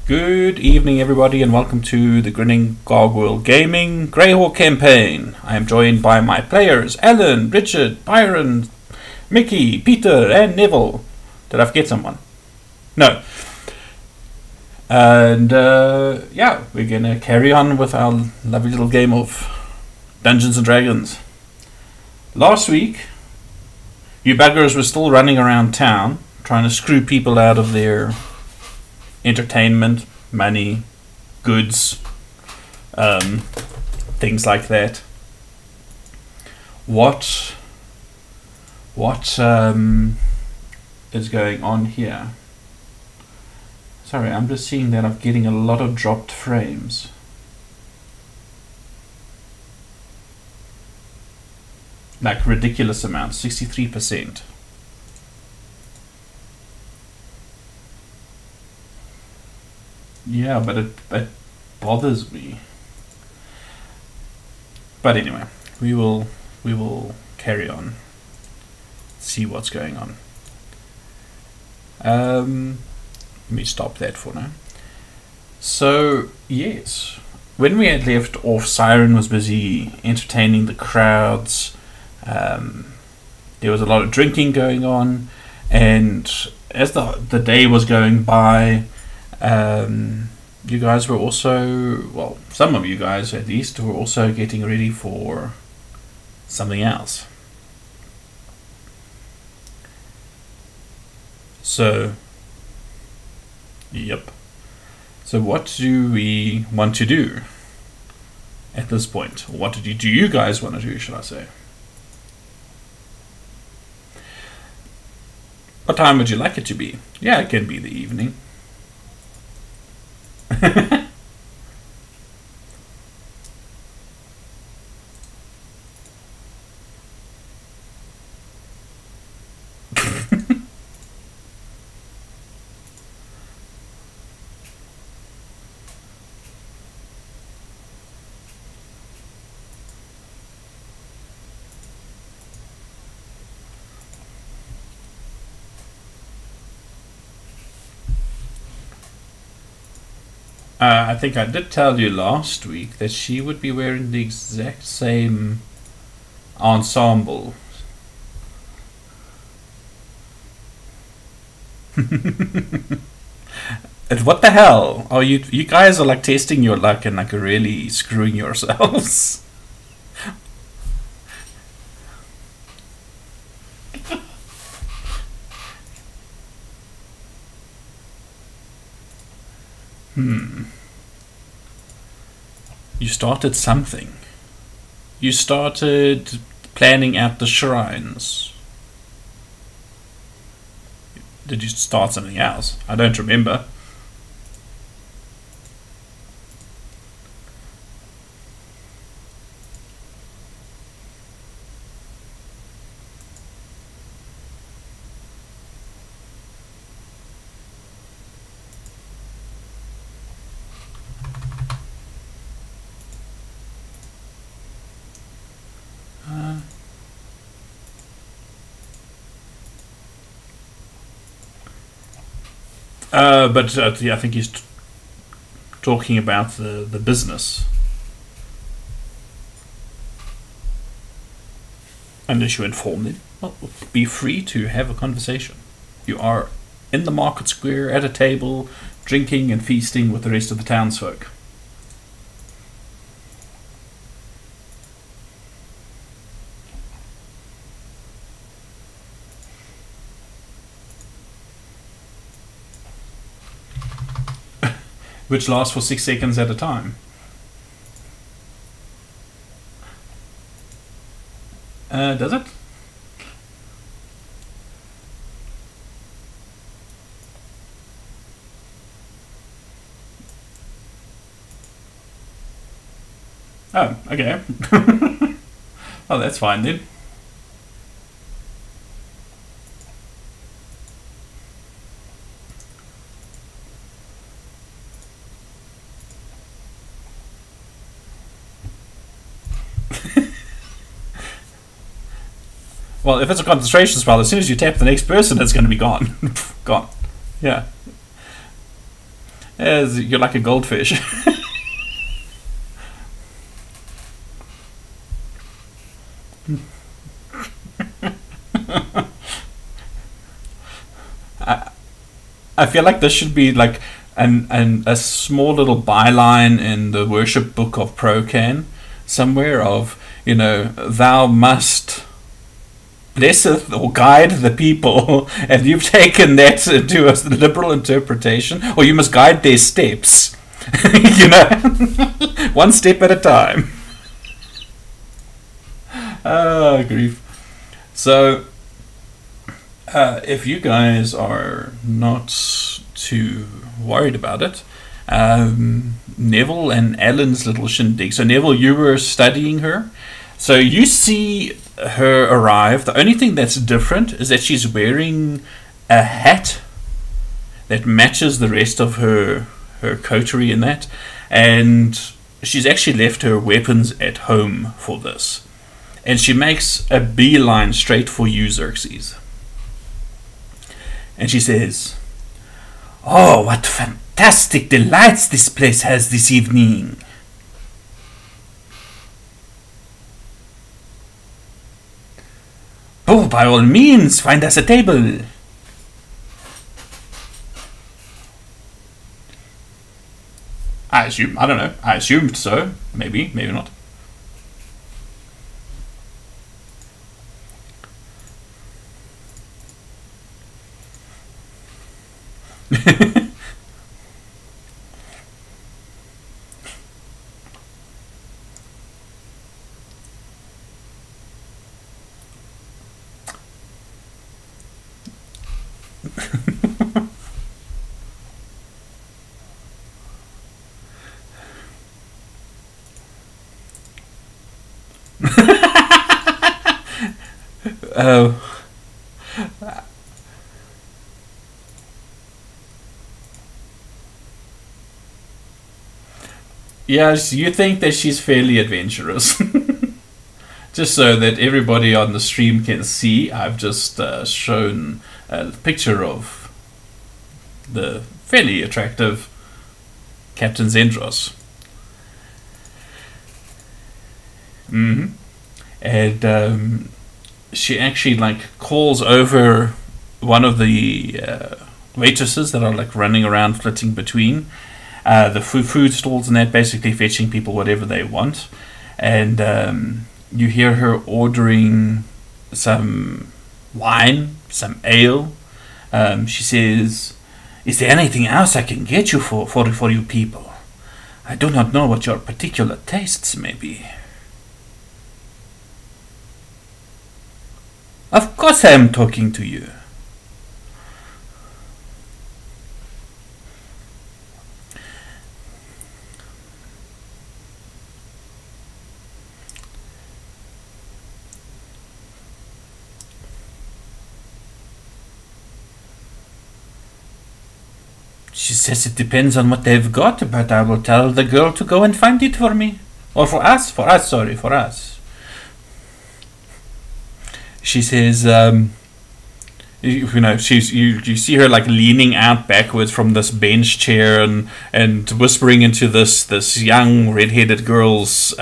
Good evening, everybody, and welcome to the Grinning Gargoyle Gaming Greyhawk campaign. I am joined by my players, Alan, Richard, Byron, Mickey, Peter, and Neville. Did I forget someone? No. And, yeah, we're going to carry on with our lovely little game of Dungeons and Dragons. Last week, you buggers were still running around town, trying to screw people out of their entertainment, money, goods, things like that. What is going on here? Sorry, I'm just seeing that I'm getting a lot of dropped frames. Like ridiculous amounts, 63%. Yeah, but it bothers me. But anyway, we will carry on. See what's going on. Let me stop that for now. So yes, when we had left off, Siren was busy entertaining the crowds. There was a lot of drinking going on, and as the day was going by, you guys were also, well, some of you guys at least, were also getting ready for something else. So, yep. So what do we want to do at this point? What do you guys want to do, should I say? What time would you like it to be? Yeah, it can be the evening. I think I did tell you last week that she would be wearing the exact same ensemble. And what the hell? Are you guys are like testing your luck and like really screwing yourselves? You started something. You started planning out the shrines. Did you start something else? I don't remember. But yeah, I think he's talking about the business. Unless you inform them, well, be free to have a conversation. You are in the market square at a table, drinking and feasting with the rest of the townsfolk. Which lasts for 6 seconds at a time. Does it? Oh, okay. Oh, that's fine then. Well, if it's a concentration spell, as soon as you tap the next person, it's going to be gone. Gone. Yeah. As you're like a goldfish. I feel like this should be like a small little byline in the worship book of Procan somewhere of, you know, thou must blesseth or guide the people, and you've taken that to a liberal interpretation, or you must guide their steps. You know, one step at a time. Oh, grief. So if you guys are not too worried about it, Neville and Alan's little shindig. So Neville, you were studying her. So you see her arrive. The only thing that's different is that she's wearing a hat that matches the rest of her coterie in that. And she's actually left her weapons at home for this. And she makes a beeline straight for you, Xerxes. And she says, "Oh, what fantastic delights this place has this evening." "Oh, by all means, find us a table." I don't know. I assumed so. Maybe, maybe not. Oh. Yes, you think that she's fairly adventurous. Just so that everybody on the stream can see, I've just shown a picture of the fairly attractive Captain Xendros. And she actually like calls over one of the waitresses that are like running around flitting between the food stalls and that, basically fetching people whatever they want. And you hear her ordering some wine, some ale. She says, "Is there anything else I can get you for you people? I do not know what your particular tastes may be." "Of course I am talking to you." She says it depends on what they've got, but I will tell the girl to go and find it for me. Or for us, sorry, for us. She says, you know, you see her like leaning out backwards from this bench chair and whispering into this young red-headed girl's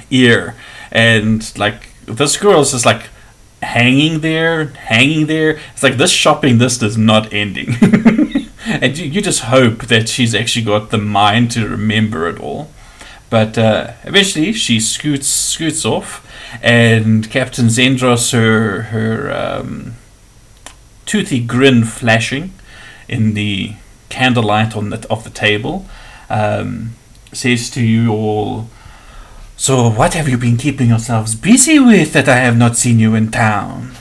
ear, and like this girl's just like hanging there. It's like this shopping list is not ending. And you just hope that she's actually got the mind to remember it all. But eventually she scoots off, and Captain Xendros, her toothy grin flashing in the candlelight of the table, says to you all, "So what have you been keeping yourselves busy with that I have not seen you in town?"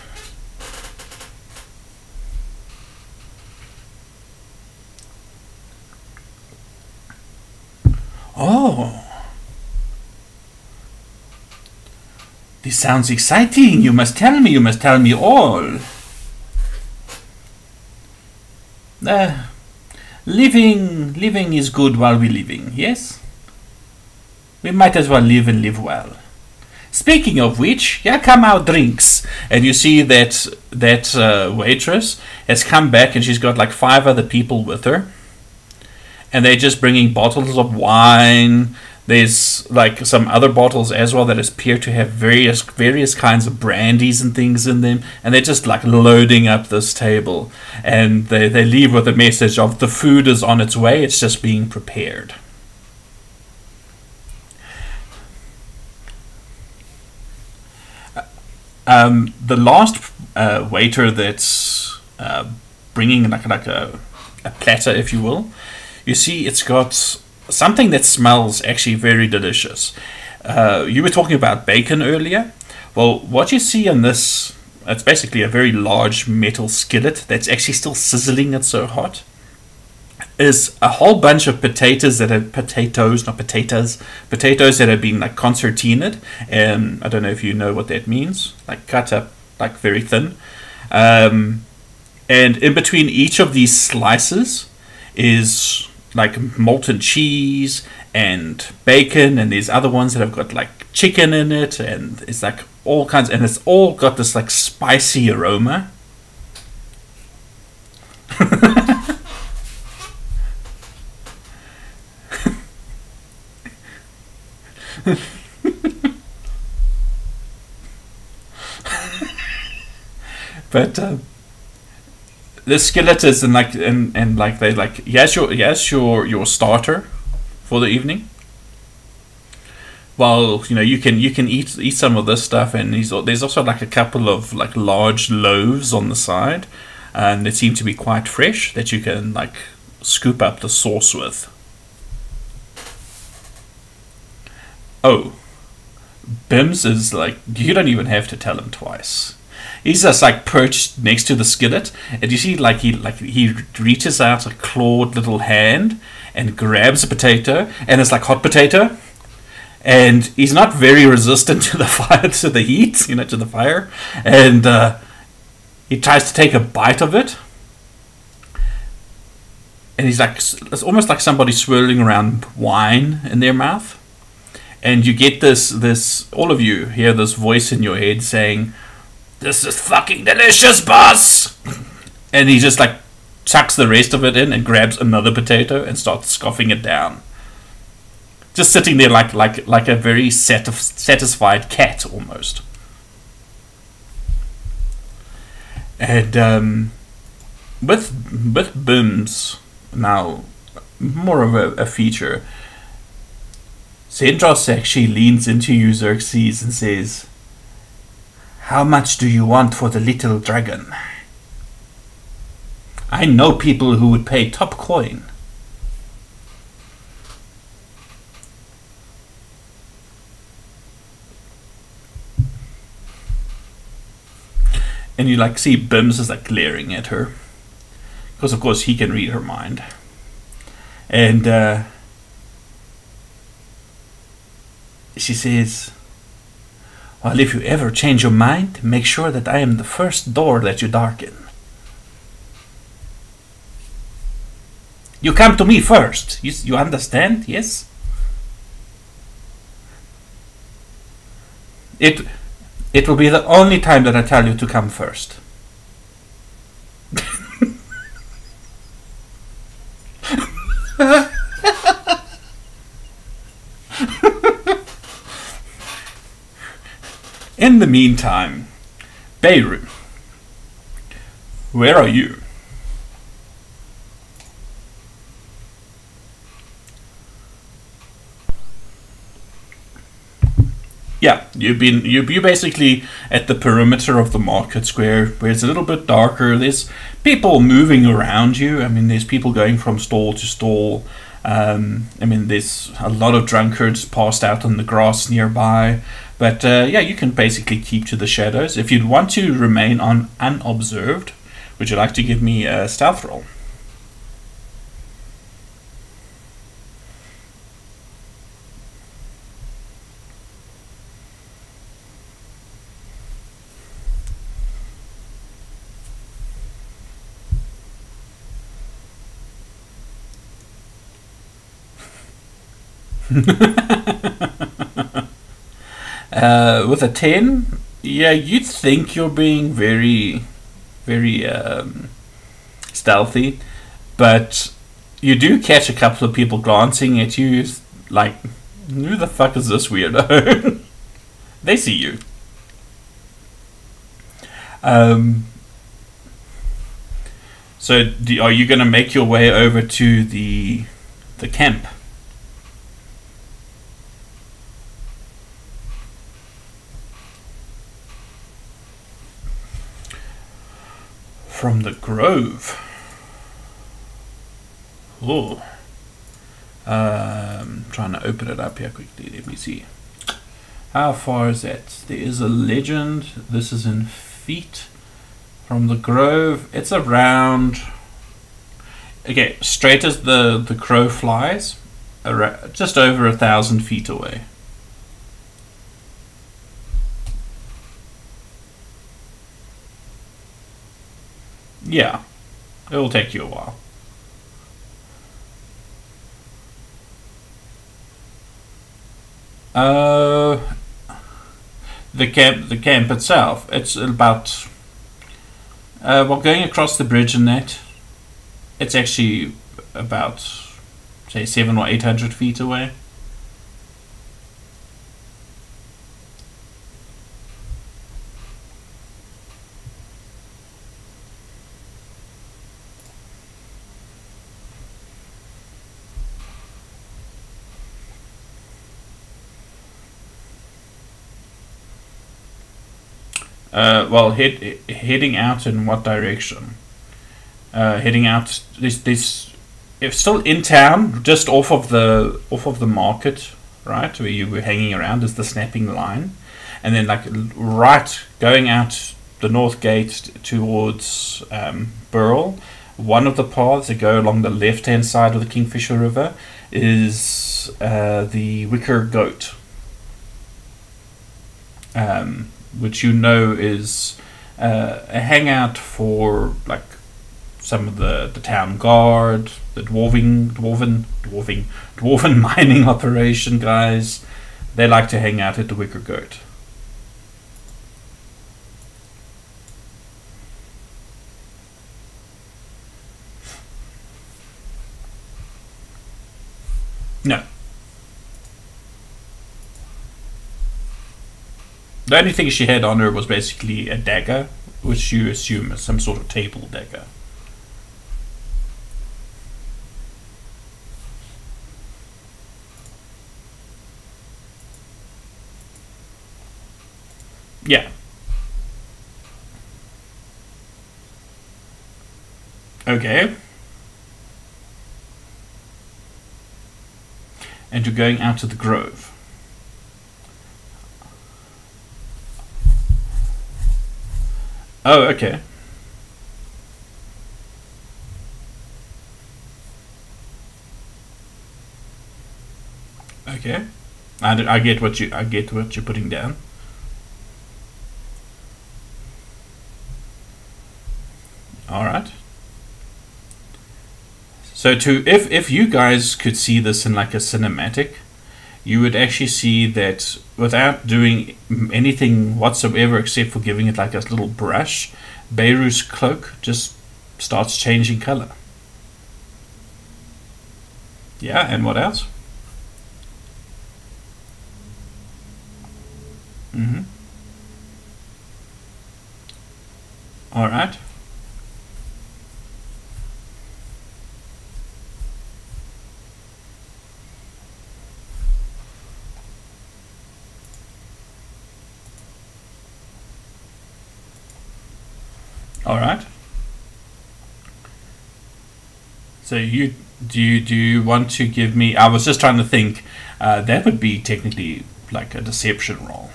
"Oh, this sounds exciting. You must tell me all." Living is good while we're living, yes? We might as well live and live well. Speaking of which, here come our drinks. And you see that waitress has come back, and she's got like 5 other people with her. and they're just bringing bottles of wine. There's like some other bottles as well that appear to have various kinds of brandies and things in them, and they're just like loading up this table, and they leave with a message of the food is on its way, it's just being prepared. The last waiter that's bringing like a platter, if you will, you see it's got something that smells actually very delicious. You were talking about bacon earlier. Well, what you see in this, it's basically a very large metal skillet that's actually still sizzling, it's so hot, is a whole bunch of potatoes that have potatoes that have been like concertinaed. I don't know if you know what that means, like cut up like very thin. And in between each of these slices is like molten cheese and bacon, and there's other ones that have got like chicken in it, and it's like all kinds, and it's all got this like spicy aroma. But the skillet is and like they like yes your starter for the evening. Well, you know, you can eat some of this stuff, and there's also like a couple of like large loaves on the side, and they seem to be quite fresh that you can like scoop up the sauce with. Oh, Bims is like, you don't even have to tell him twice. He's just like perched next to the skillet, and you see like he reaches out a clawed little hand and grabs a potato, and it's like hot potato, and he's not very resistant to the fire, to the heat, you know, to the fire, and he tries to take a bite of it, and he's like, it's almost like somebody swirling around wine in their mouth, and you get this all of you hear this voice in your head saying, "This is fucking delicious, boss!" And he just like chucks the rest of it in and grabs another potato and starts scoffing it down. Just sitting there like a very satisfied cat almost. And with Bims now more of a feature, Xendros actually leans into you, Xerxes, and says, "How much do you want for the little dragon? I know people who would pay top coin." And you like see Bims is like glaring at her, because of course he can read her mind. And she says, "Well, if you ever change your mind, make sure that I am the first door that you darken. You come to me first. You understand? Yes?" It will be the only time that I tell you to come first. In the meantime, Beiro, where are you? Yeah, you're basically at the perimeter of the market square, where it's a little bit darker. There's people moving around you. I mean, there's people going from stall to stall. I mean, there's a lot of drunkards passed out on the grass nearby. But yeah, you can basically keep to the shadows. If you'd want to remain unobserved, would you like to give me a stealth roll? With a 10, yeah, you'd think you're being very, very stealthy, but you do catch a couple of people glancing at you, like, who the fuck is this weirdo? They see you. So, are you going to make your way over to the camp? From the grove. Oh. Trying to open it up here quickly. Let me see. How far is that? There is a legend. This is in feet. From the grove, it's around. Okay, straight as the crow flies, just over 1,000 feet away. Yeah, it will take you a while. The camp itself, it's about. Well, going across the bridge and that, it's actually about, say, 700 or 800 feet away. Well, heading out in what direction? Heading out. This, if still in town, just off of the market, right, where you were hanging around, is the snapping line, and then like right going out the north gate towards Beiro. One of the paths that go along the left-hand side of the Kingfisher River is the Wicker Goat. Which you know is a hangout for like some of the town guard, the dwarven mining operation guys. They like to hang out at the Wicker Goat. No. The only thing she had on her was basically a dagger, which you assume is some sort of table dagger. Yeah. Okay. And you're going out to the grove. Oh, okay. Okay. I get what you're putting down. All right. So if you guys could see this in like a cinematic, you would actually see that without doing anything whatsoever except for giving it like a little brush, Beiro's cloak just starts changing color. Yeah, and what else? All right. All right. So do you want to give me? I was just trying to think. That would be technically like a deception roll.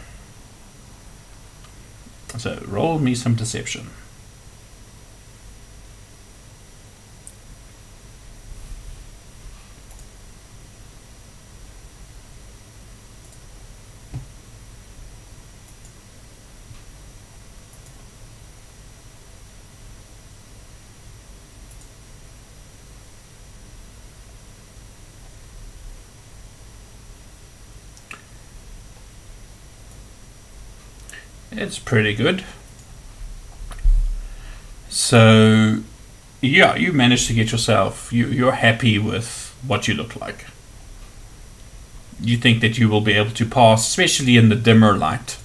So roll me some deception. It's pretty good. So yeah, you managed to get yourself. You're happy with what you look like. You think that you will be able to pass, especially in the dimmer light.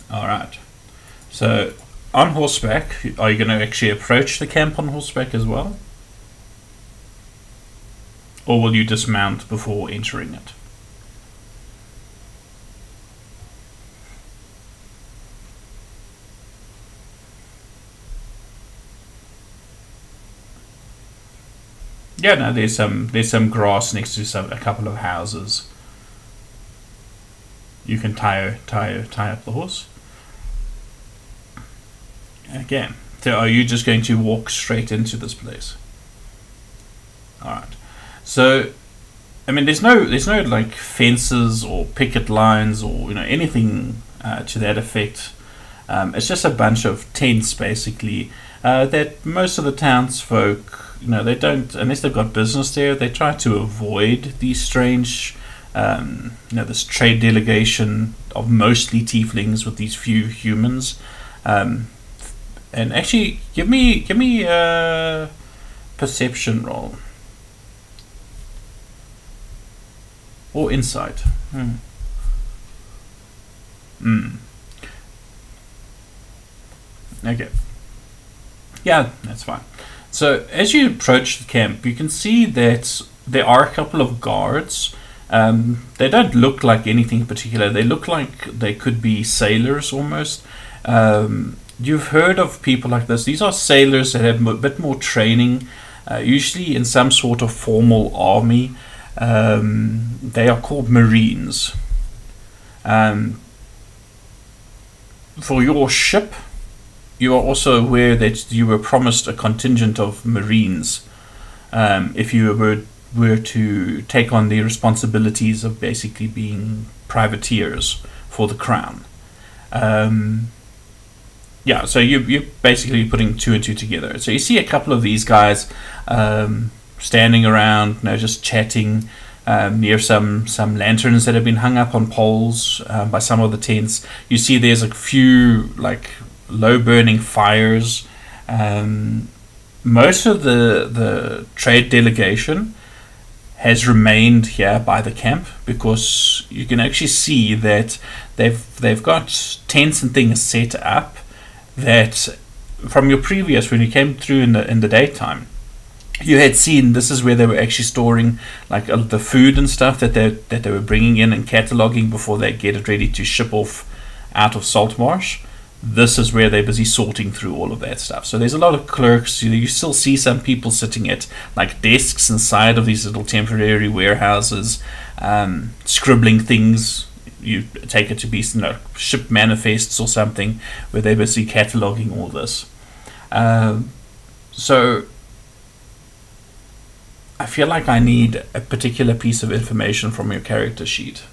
Alright, so on horseback, are you going to actually approach the camp on horseback as well? Or will you dismount before entering it? Yeah, no, there's some grass next to a couple of houses. You can tie up the horse. Okay, so are you just going to walk straight into this place? Alright. So I mean there's no like fences or picket lines or anything to that effect. It's just a bunch of tents basically that most of the townsfolk, they don't, unless they've got business there, they try to avoid these strange this trade delegation of mostly tieflings with these few humans. And actually, give me a perception roll or insight. Okay. Yeah, that's fine. So as you approach the camp, you can see that there are a couple of guards. They don't look like anything particular. They look like they could be sailors almost. You've heard of people like this. These are sailors that have a bit more training, usually in some sort of formal army. They are called Marines. For your ship, you are also aware that you were promised a contingent of Marines if you were to take on the responsibilities of basically being privateers for the crown. Yeah, so you're basically putting two and two together. So you see a couple of these guys standing around, just chatting near some lanterns that have been hung up on poles by some of the tents. You see there's a few like low burning fires. Most of the trade delegation has remained here by the camp because you can actually see that they've got tents and things set up that from your previous, when you came through in the daytime, you had seen this is where they were actually storing like the food and stuff that they were bringing in and cataloging before they get it ready to ship off out of Saltmarsh. This is where they're busy sorting through all of that stuff. So there's a lot of clerks. You still see some people sitting at like desks inside of these little temporary warehouses, scribbling things. You take it to be ship manifests or something where they're busy cataloging all this. So I feel like I need a particular piece of information from your character sheet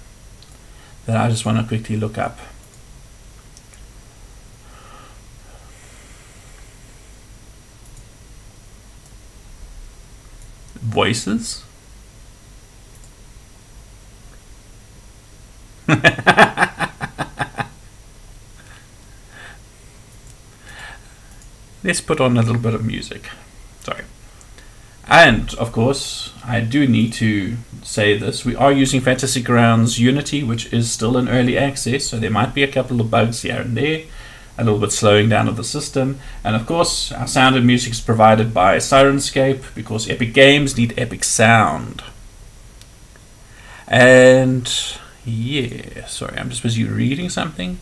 that I just want to quickly look up. Voices? Let's put on a little bit of music. Sorry. And of course, I do need to say this. We are using Fantasy Grounds Unity, which is still in early access, so there might be a couple of bugs here and there, a little bit slowing down of the system. And of course, our sound and music is provided by Sirenscape because epic games need epic sound. And yeah, sorry, I'm just busy reading something.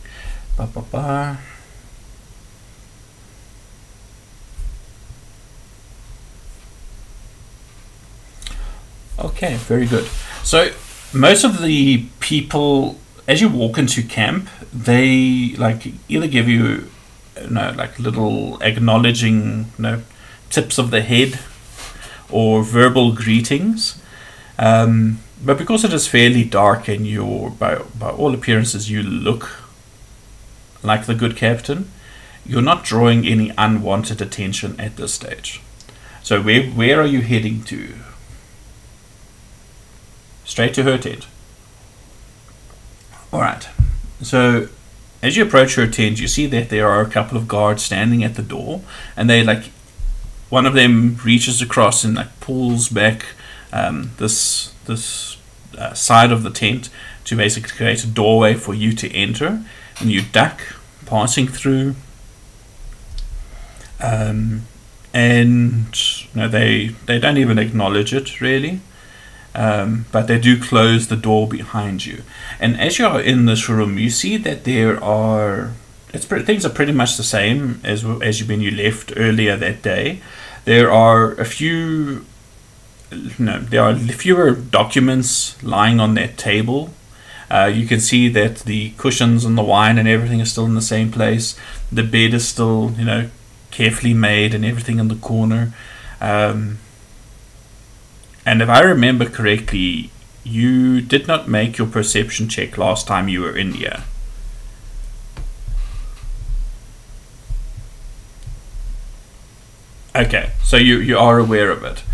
Okay, very good. So most of the people, as you walk into camp, they like either give you, like little acknowledging, tips of the head or verbal greetings. But because it is fairly dark and by all appearances you look like the good captain, you're not drawing any unwanted attention at this stage. So where are you heading to? Straight to her tent. Alright, so as you approach her tent, you see that there are a couple of guards standing at the door, and they like, one of them reaches across and like pulls back this side of the tent to basically create a doorway for you to enter, and you duck, passing through, and they don't even acknowledge it really. But they do close the door behind you, and as you are in this room, you see that there are things are pretty much the same as when you left earlier that day. There are a few, there are fewer documents lying on that table. You can see that the cushions and the wine and everything is still in the same place. The bed is still, carefully made and everything in the corner. And if I remember correctly, you did not make your perception check last time you were in here. Okay, so you are aware of it.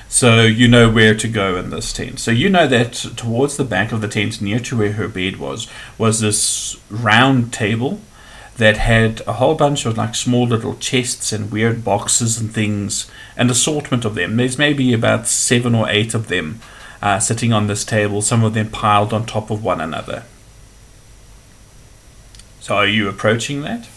So you know where to go in this tent. So you know that towards the back of the tent, near to where her bed was this round table that had a whole bunch of like small little chests and weird boxes and things, an assortment of them. There's maybe about 7 or 8 of them sitting on this table, some of them piled on top of one another. So are you approaching that?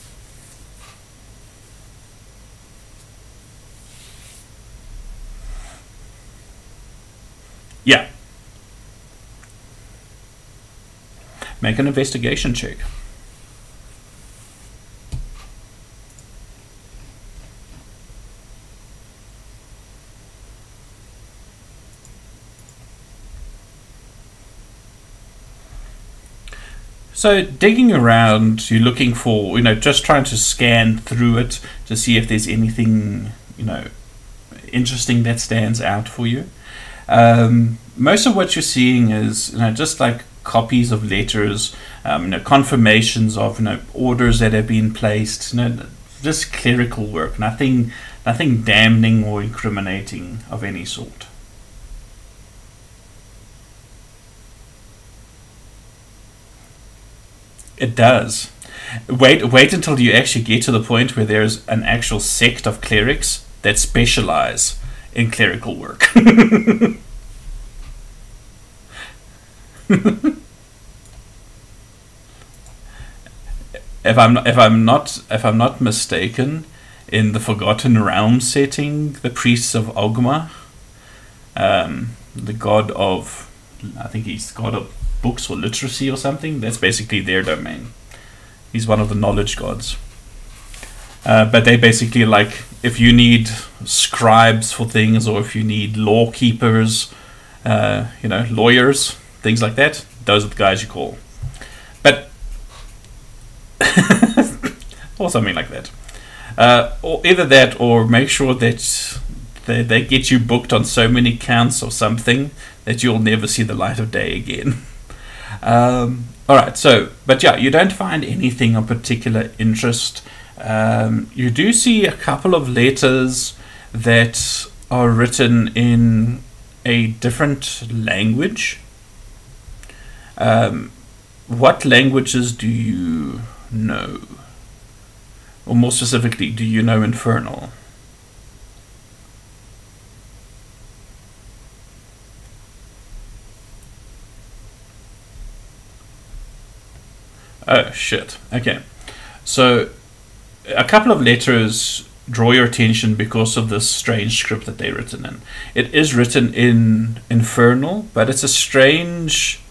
Yeah. Make an investigation check. So digging around, you're looking for, just trying to scan through it to see if there's anything, interesting that stands out for you. Most of what you're seeing is, just like copies of letters, confirmations of, orders that have been placed, just clerical work, nothing damning or incriminating of any sort. It does. Wait until you actually get to the point where there's an actual sect of clerics that specialize in clerical work. If I'm not mistaken, in the Forgotten Realm setting, the priests of Ogma, the god of, I think he's god of books or literacy or something, that's basically their domain. He's one of the knowledge gods. But they basically, like, if you need scribes for things, or if you need law keepers, lawyers, things like that, those are the guys you call. But or something like that. Or either that, or make sure that they get you booked on so many counts of something that you'll never see the light of day again. Alright, so, but yeah, you don't find anything of particular interest. You do see a couple of letters that are written in a different language. What languages do you know? Or more specifically, do you know Infernal? Oh shit, okay. So a couple of letters draw your attention because of this strange script that they're written in. It is written in Infernal, but it's a strange,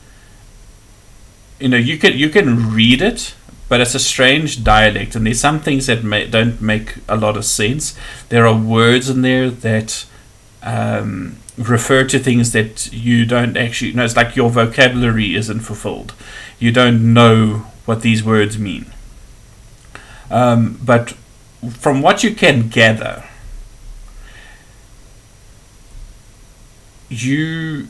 you can read it, but it's a strange dialect, and there's some things that don't make a lot of sense. There are words in there that refer to things that you don't actually know. It's like your vocabulary isn't fulfilled. You don't know what these words mean. But from what you can gather, you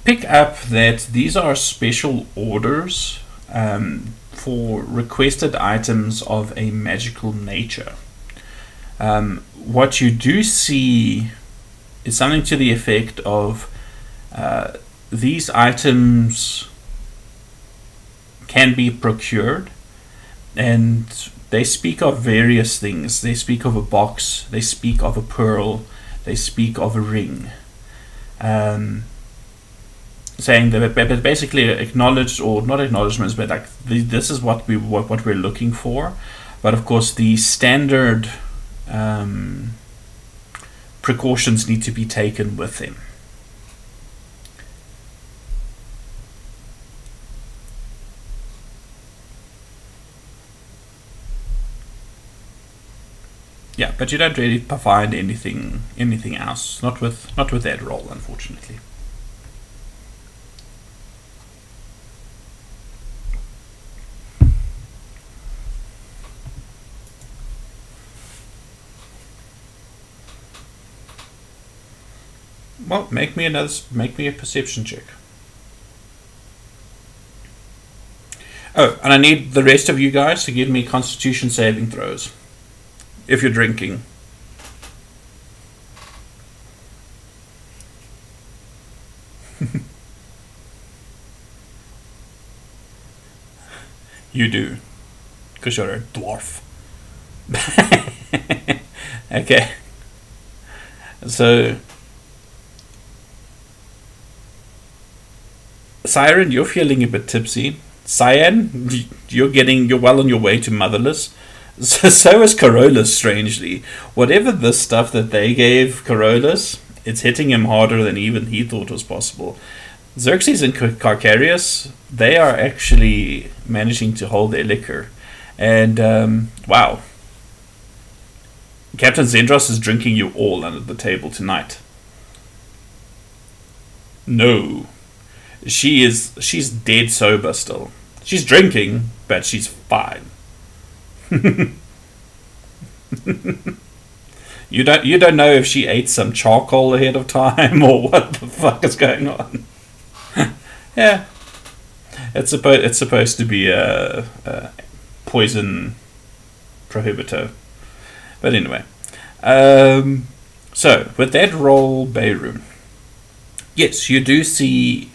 pick up that these are special orders for requested items of a magical nature. What you do see is something to the effect of these items can be procured, and they speak of various things. They speak of a box, they speak of a pearl, they speak of a ring, saying that basically acknowledged, or not acknowledgements, but like this is what we're looking for. But of course, the standard precautions need to be taken with them. Yeah, but you don't really find anything else. Not with that roll, unfortunately. Well, make me a perception check. Oh, and I need the rest of you guys to give me Constitution saving throws. If you're drinking. You do. Because you're a dwarf. Okay. So, Siren, you're feeling a bit tipsy. Cyan, you're well on your way to motherless. So is Carolus, strangely. Whatever this stuff that they gave Carolus, it's hitting him harder than even he thought was possible. Xerxes and Carcarius, they are actually managing to hold their liquor. And, wow. Captain Xendros is drinking you all under the table tonight. No. She's dead sober still. She's drinking, but she's fine. You don't know if she ate some charcoal ahead of time or what the fuck is going on. Yeah, it's supposed to be a poison prohibitor, but anyway. So with that roll, Beiro, yes, you do see.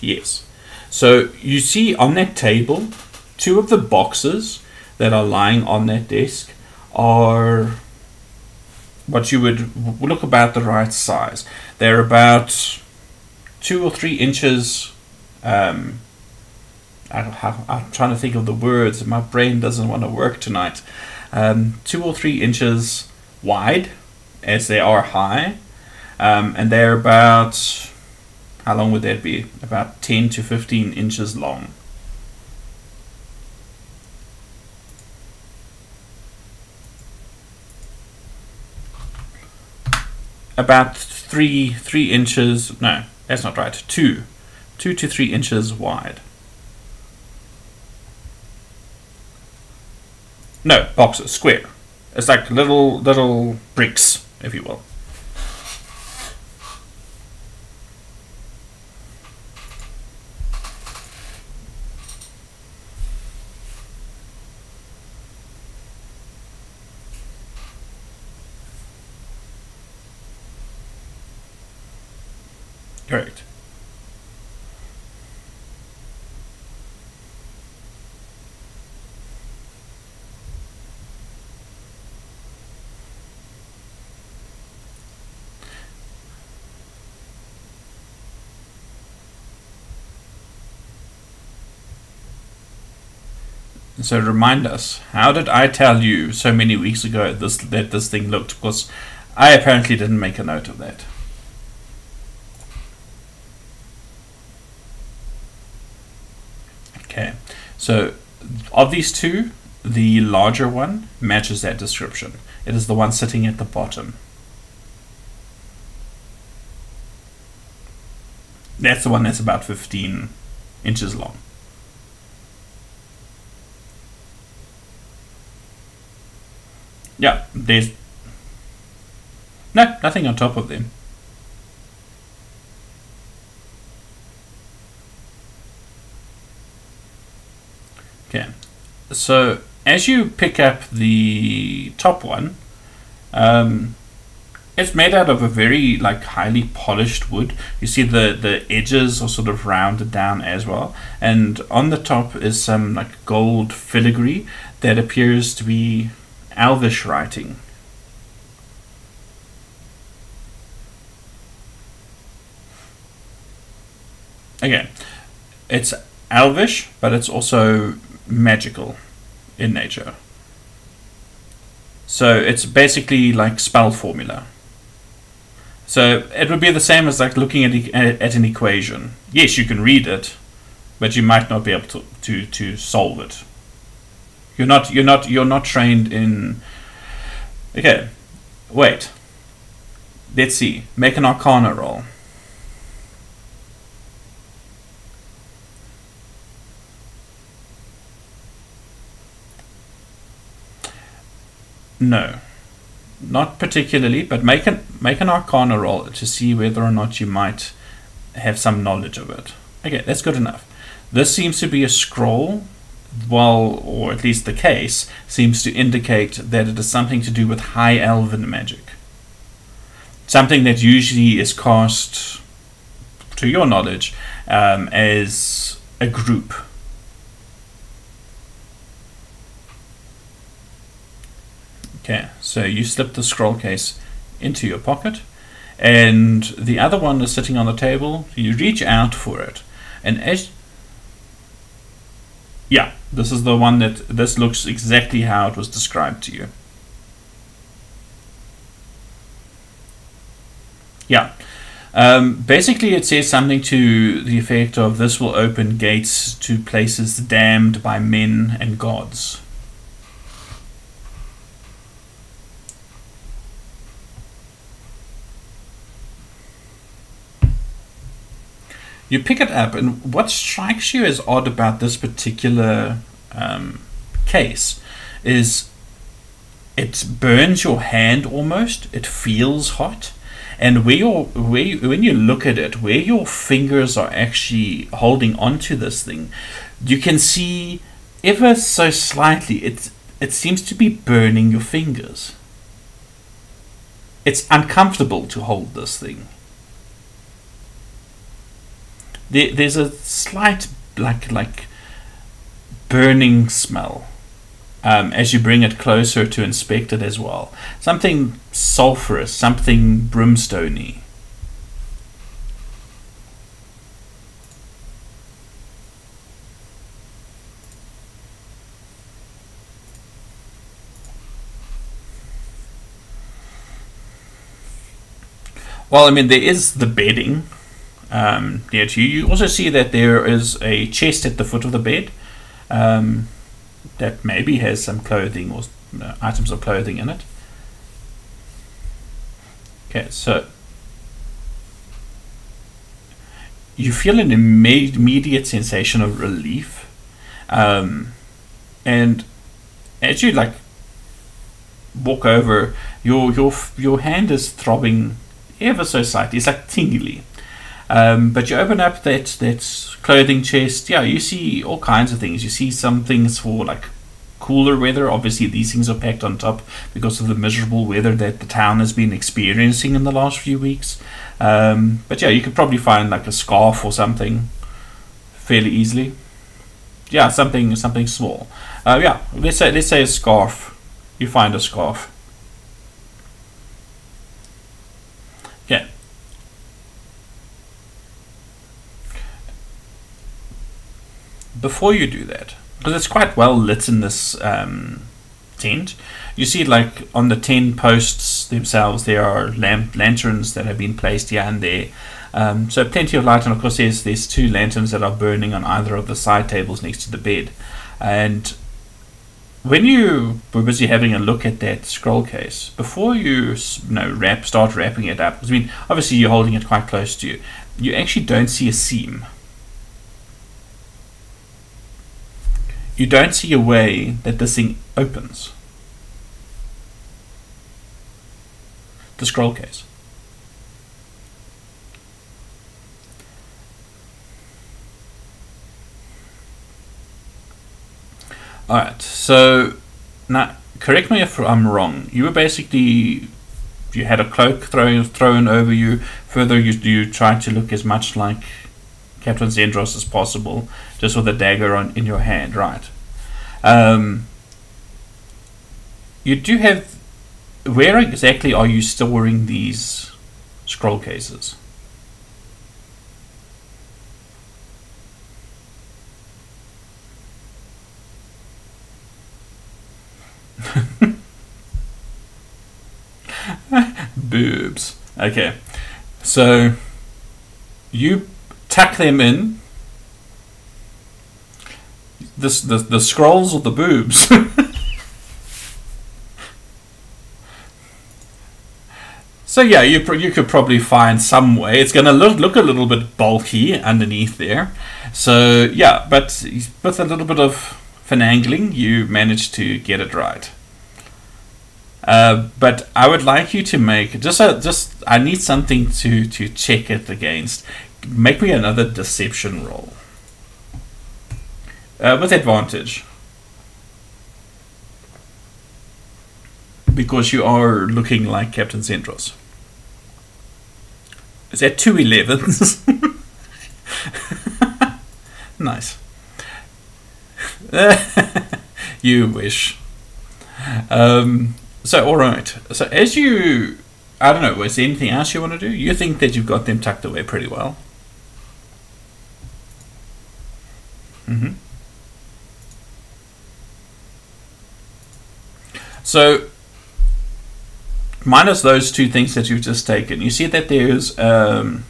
Yes. So you see on that table, two of the boxes that are lying on that desk are what you would look about the right size. They're about 2 or 3 inches. I'm trying to think of the words. My brain doesn't want to work tonight. 2 or 3 inches wide, as they are high, and they're about. How long would that be? About 10 to 15 inches long. About 3 inches. No, that's not right. 2 to 3 inches wide. No, boxes, square. It's like little bricks, if you will. Correct. So remind us, how did I tell you so many weeks ago that this thing looked? Because I apparently didn't make a note of that. Okay, so of these two, the larger one matches that description. It is the one sitting at the bottom. That's the one that's about 15 inches long. Yeah, there's nothing on top of them. Okay, so as you pick up the top one, it's made out of a very like highly polished wood. You see the edges are sort of rounded down as well, and on the top is some like gold filigree that appears to be Elvish writing. Again, it's Elvish, but it's also magical in nature. So it's basically like spell formula. So it would be the same as like looking at an equation. Yes, you can read it, but you might not be able to solve it. You're not trained in. Okay, wait. Let's see. Make an Arcana roll. No, not particularly, but make an Arcana roll to see whether or not you might have some knowledge of it. Okay, that's good enough. This seems to be a scroll, or at least the case seems to indicate that it is something to do with High Elven magic. Something that usually is cast, to your knowledge, as a group. Okay, so you slip the scroll case into your pocket, and the other one is sitting on the table. You reach out for it, and yeah, this is the one this looks exactly how it was described to you. Yeah, basically it says something to the effect of this will open gates to places damned by men and gods. You pick it up, and what strikes you as odd about this particular case is it burns your hand almost. It feels hot, and when you look at it, where your fingers are actually holding onto this thing, you can see ever so slightly it seems to be burning your fingers. It's uncomfortable to hold this thing. There's a slight like burning smell as you bring it closer to inspect it as well. Something sulfurous, something brimstony. Well, I mean, there is the bedding. Near to you. You also see that there is a chest at the foot of the bed that maybe has some clothing or items of clothing in it. Okay, so you feel an immediate sensation of relief, and as you like walk over, your hand is throbbing ever so slightly. It's like tingly. But you open up that clothing chest. Yeah, you see all kinds of things. You see some things for like cooler weather. Obviously, these things are packed on top because of the miserable weather that the town has been experiencing in the last few weeks. But yeah, you could probably find like a scarf or something fairly easily. Yeah, something small. Yeah, let's say a scarf. You find a scarf. Yeah. Before you do that, because it's quite well lit in this tent, you see like on the tent posts themselves there are lanterns that have been placed here and there, so plenty of light, and of course there's two lanterns that are burning on either of the side tables next to the bed. And when you were busy having a look at that scroll case, before you start wrapping it up, because I mean obviously you're holding it quite close to you, you actually don't see a seam. You don't see a way that this thing opens. The scroll case. Alright, so now correct me if I'm wrong. You were basically, you had a cloak thrown over you. Further, you tried to look as much like Captain Xendros as possible, just with a dagger in your hand, right? You do have. Where exactly are you storing these scroll cases? Boobs. Okay, so you tuck them in. The scrolls or the boobs? So yeah, you could probably find some way. It's going to look a little bit bulky underneath there. So yeah, but with a little bit of finagling, you managed to get it right. But I would like you to make I need something to check it against. Make me another deception roll with advantage, because you are looking like Captain Xendros. Is that 2 11s? Nice. You wish. So, alright. So, as you... I don't know, is there anything else you want to do? You think that you've got them tucked away pretty well. Mm-hmm. So, minus those 2 things that you've just taken, you see that there's a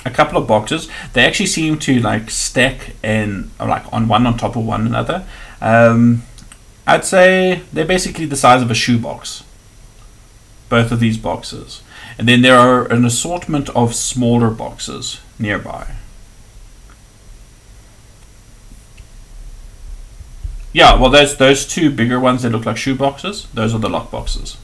couple of boxes. They actually seem to like stack and like on top of one another. I'd say they're basically the size of a shoebox, both of these boxes. And then there are an assortment of smaller boxes nearby. Yeah, well, those 2 bigger ones that look like shoe boxes, those are the lock boxes.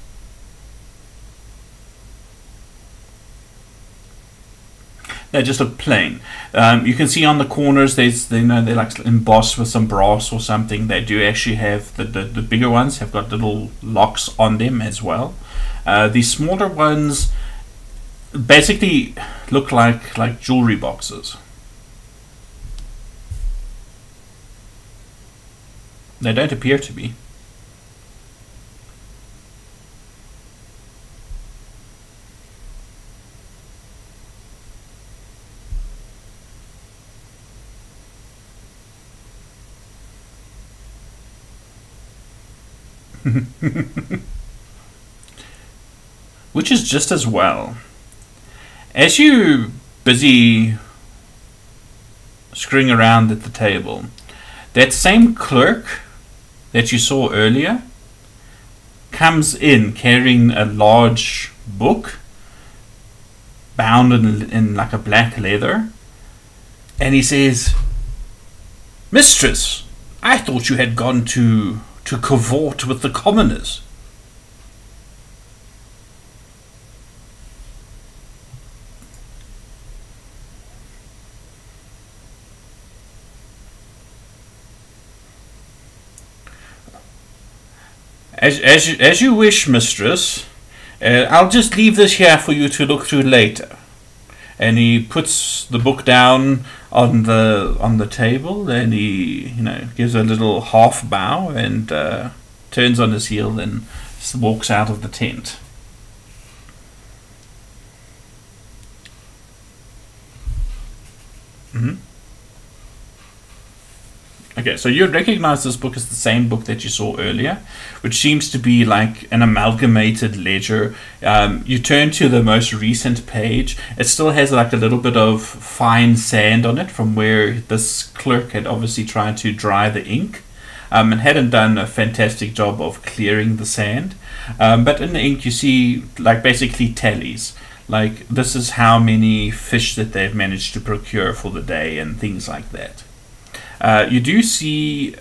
They just look plain. You can see on the corners they're like embossed with some brass or something. They do actually have the bigger ones have got little locks on them as well. The smaller ones basically look like jewelry boxes. They don't appear to be. Which is just as well. As you busy screwing around at the table, that same clerk that you saw earlier comes in carrying a large book bound in like a black leather, and he says, "Mistress, I thought you had gone to cavort with the commoners." As you wish, mistress. I'll just leave this here for you to look through later. And he puts the book down on the table, and he gives a little half bow and turns on his heel and walks out of the tent. Mm-hmm. Okay, so you recognize this book as the same book that you saw earlier, which seems to be like an amalgamated ledger. You turn to the most recent page. It still has like a little bit of fine sand on it from where this clerk had obviously tried to dry the ink, and hadn't done a fantastic job of clearing the sand. But in the ink you see like basically tallies. Like this is how many fish that they've managed to procure for the day and things like that. You do see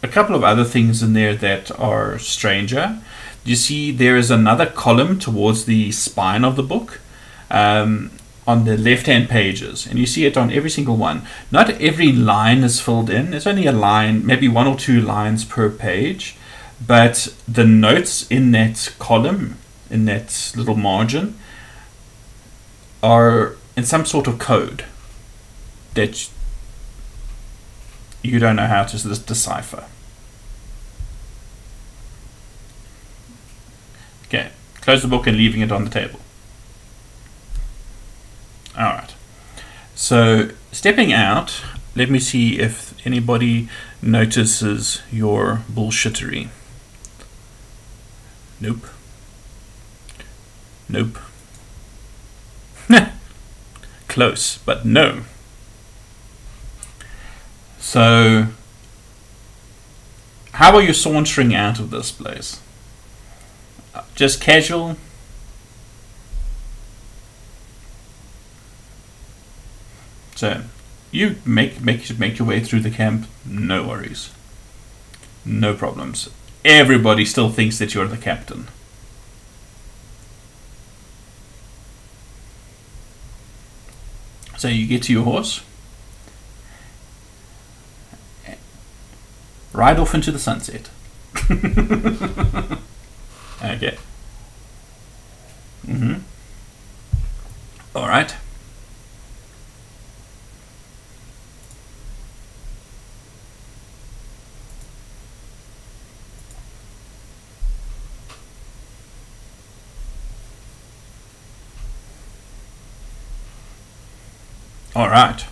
a couple of other things in there that are stranger. You see there is another column towards the spine of the book, on the left-hand pages, and you see it on every single one. Not every line is filled in. There's only a line, maybe 1 or 2 lines per page, but the notes in that column, in that little margin, are in some sort of code that you don't know how to decipher. Okay, close the book and leaving it on the table. Alright, so stepping out, let me see if anybody notices your bullshittery. Nope. Nope. Close, but no. So, how are you sauntering out of this place? Just casual? So, you make your way through the camp, no worries. No problems. Everybody still thinks that you're the captain. So you get to your horse, ride off into the sunset. Okay. All right. All right.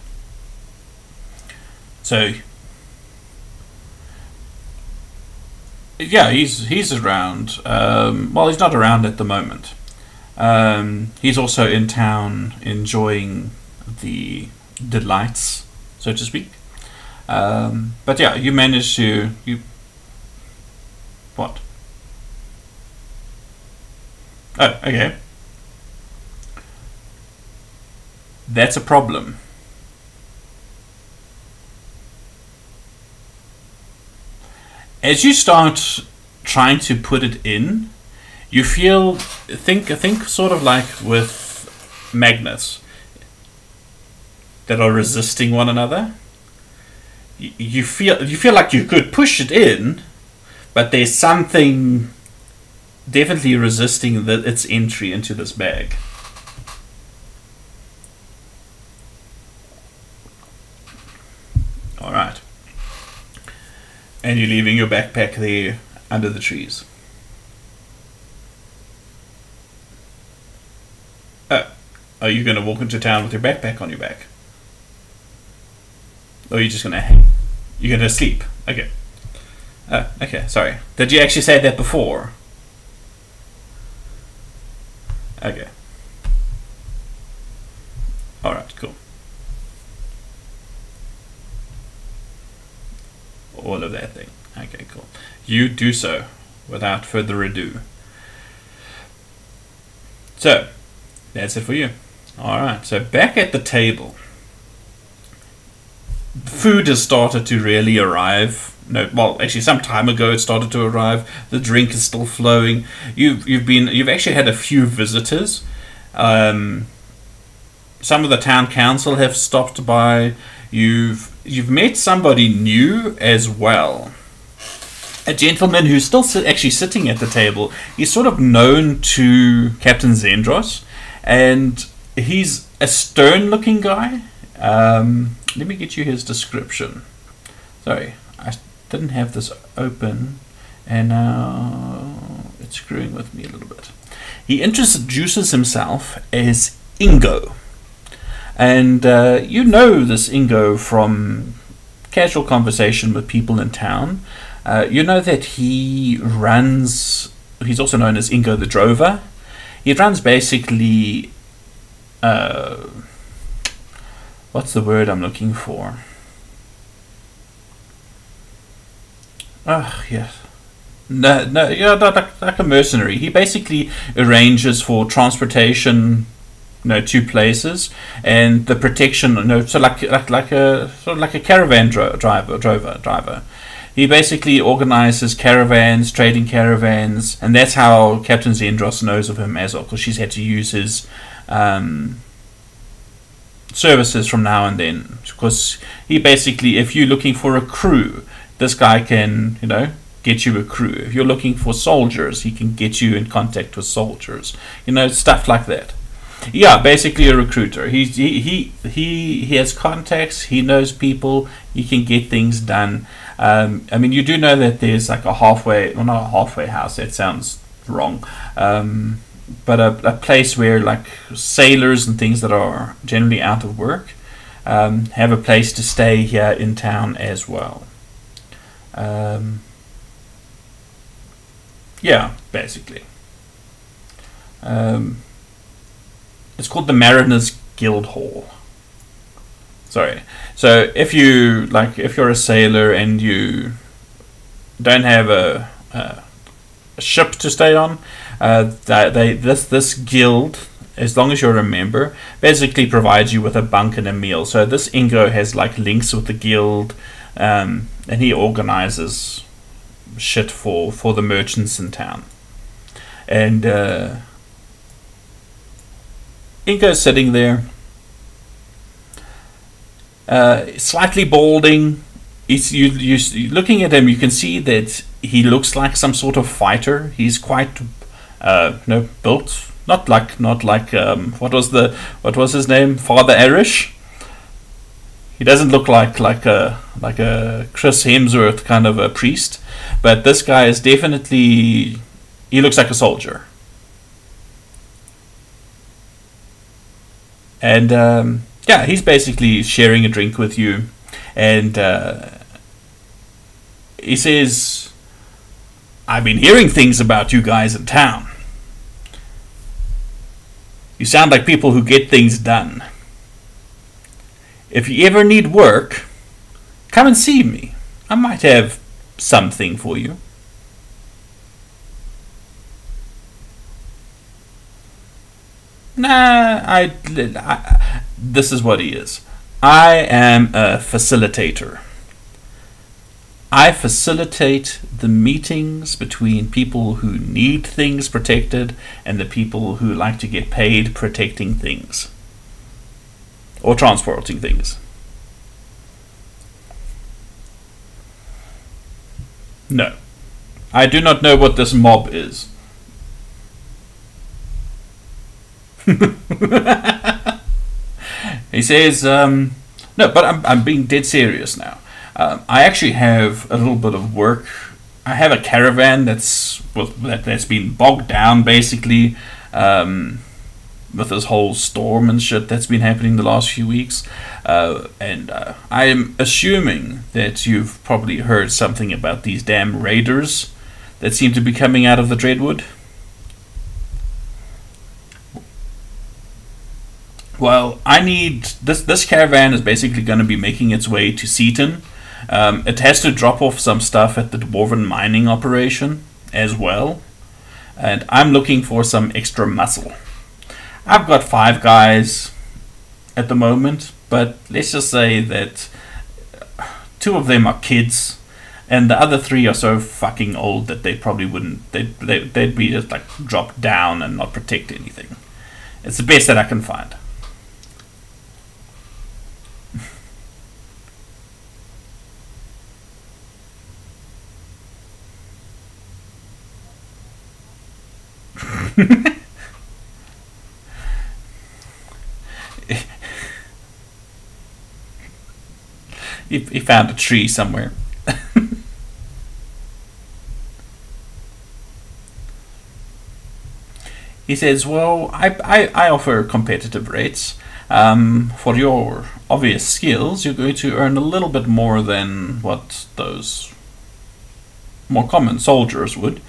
So, yeah, he's around. Well, he's not around at the moment. He's also in town enjoying the delights, so to speak. But yeah, you managed to what? Oh, okay. That's a problem. As you start trying to put it in, you think sort of like with magnets that are resisting one another. You feel like you could push it in, but there's something definitely resisting its entry into this bag. All right. And you're leaving your backpack there under the trees. Oh, are you going to walk into town with your backpack on your back? Or are you just going to hang? You're going to sleep? Okay. Oh, okay, sorry. Did you actually say that before? Okay. Alright, cool. All of that thing. Okay, cool. You do so without further ado. So, that's it for you. Alright, so back at the table. The food has started to really arrive. No, well, actually, some time ago it started to arrive. The drink is still flowing. You've actually had a few visitors. Some of the town council have stopped by. You've met somebody new as well. A gentleman who's still actually sitting at the table. He's sort of known to Captain Xendros, and he's a stern-looking guy. Let me get you his description. Sorry, I didn't have this open, and now it's screwing with me a little bit. He introduces himself as Ingo. And you know this Ingo from casual conversation with people in town. You know that he's also known as Ingo the Drover. He runs basically, what's the word I'm looking for? Oh, yes. No, yeah, like a mercenary. He basically arranges for transportation, to places, and the protection, so like a caravan driver. He basically organizes caravans, trading caravans, and that's how Captain Xendros knows of him as well, because she's had to use his services from now and then, because he basically, if you're looking for a crew, this guy can, you know, get you a crew. If you're looking for soldiers, he can get you in contact with soldiers, you know, stuff like that. Yeah, basically a recruiter. He has contacts, he knows people, he can get things done. I mean, you do know that there's like a halfway, well, not a halfway house, that sounds wrong, but a place where like sailors and things that are generally out of work have a place to stay here in town as well. Yeah, basically. It's called the Mariners Guild Hall. Sorry. So if you if you're a sailor and you don't have a ship to stay on, this guild, as long as you're a member, basically provides you with a bunk and a meal. So this Ingo has like links with the guild, and he organizes shit for the merchants in town. And Ingo's sitting there, slightly balding. You looking at him, you can see that he looks like some sort of fighter. He's quite built, not like what was his name, Father Arish. He doesn't look like a Chris Hemsworth kind of a priest, but this guy is definitely, he looks like a soldier. And yeah, he's basically sharing a drink with you, and he says, "I've been hearing things about you guys in town. You sound like people who get things done. If you ever need work, come and see me. I might have something for you." Nah, this is what he is. I am a facilitator. I facilitate the meetings between people who need things protected and the people who like to get paid protecting things. Or transporting things. No. I do not know what this mob is. He says, no, but I'm being dead serious now. I actually have a little bit of work. I have a caravan that's been bogged down basically with this whole storm and shit that's been happening the last few weeks. And I'm assuming that you've probably heard something about these damn raiders that seem to be coming out of the Dreadwood. Well, I need this caravan is basically going to be making its way to Seaton. It has to drop off some stuff at the Dwarven mining operation as well, and I'm looking for some extra muscle. I've got 5 guys at the moment, but let's just say that 2 of them are kids, and the other 3 are so fucking old that they probably wouldn't. They'd be just like dropped down and not protect anything. It's the best that I can find. He found a tree somewhere. He says, well, I offer competitive rates. For your obvious skills, you're going to earn a little bit more than what those more common soldiers would.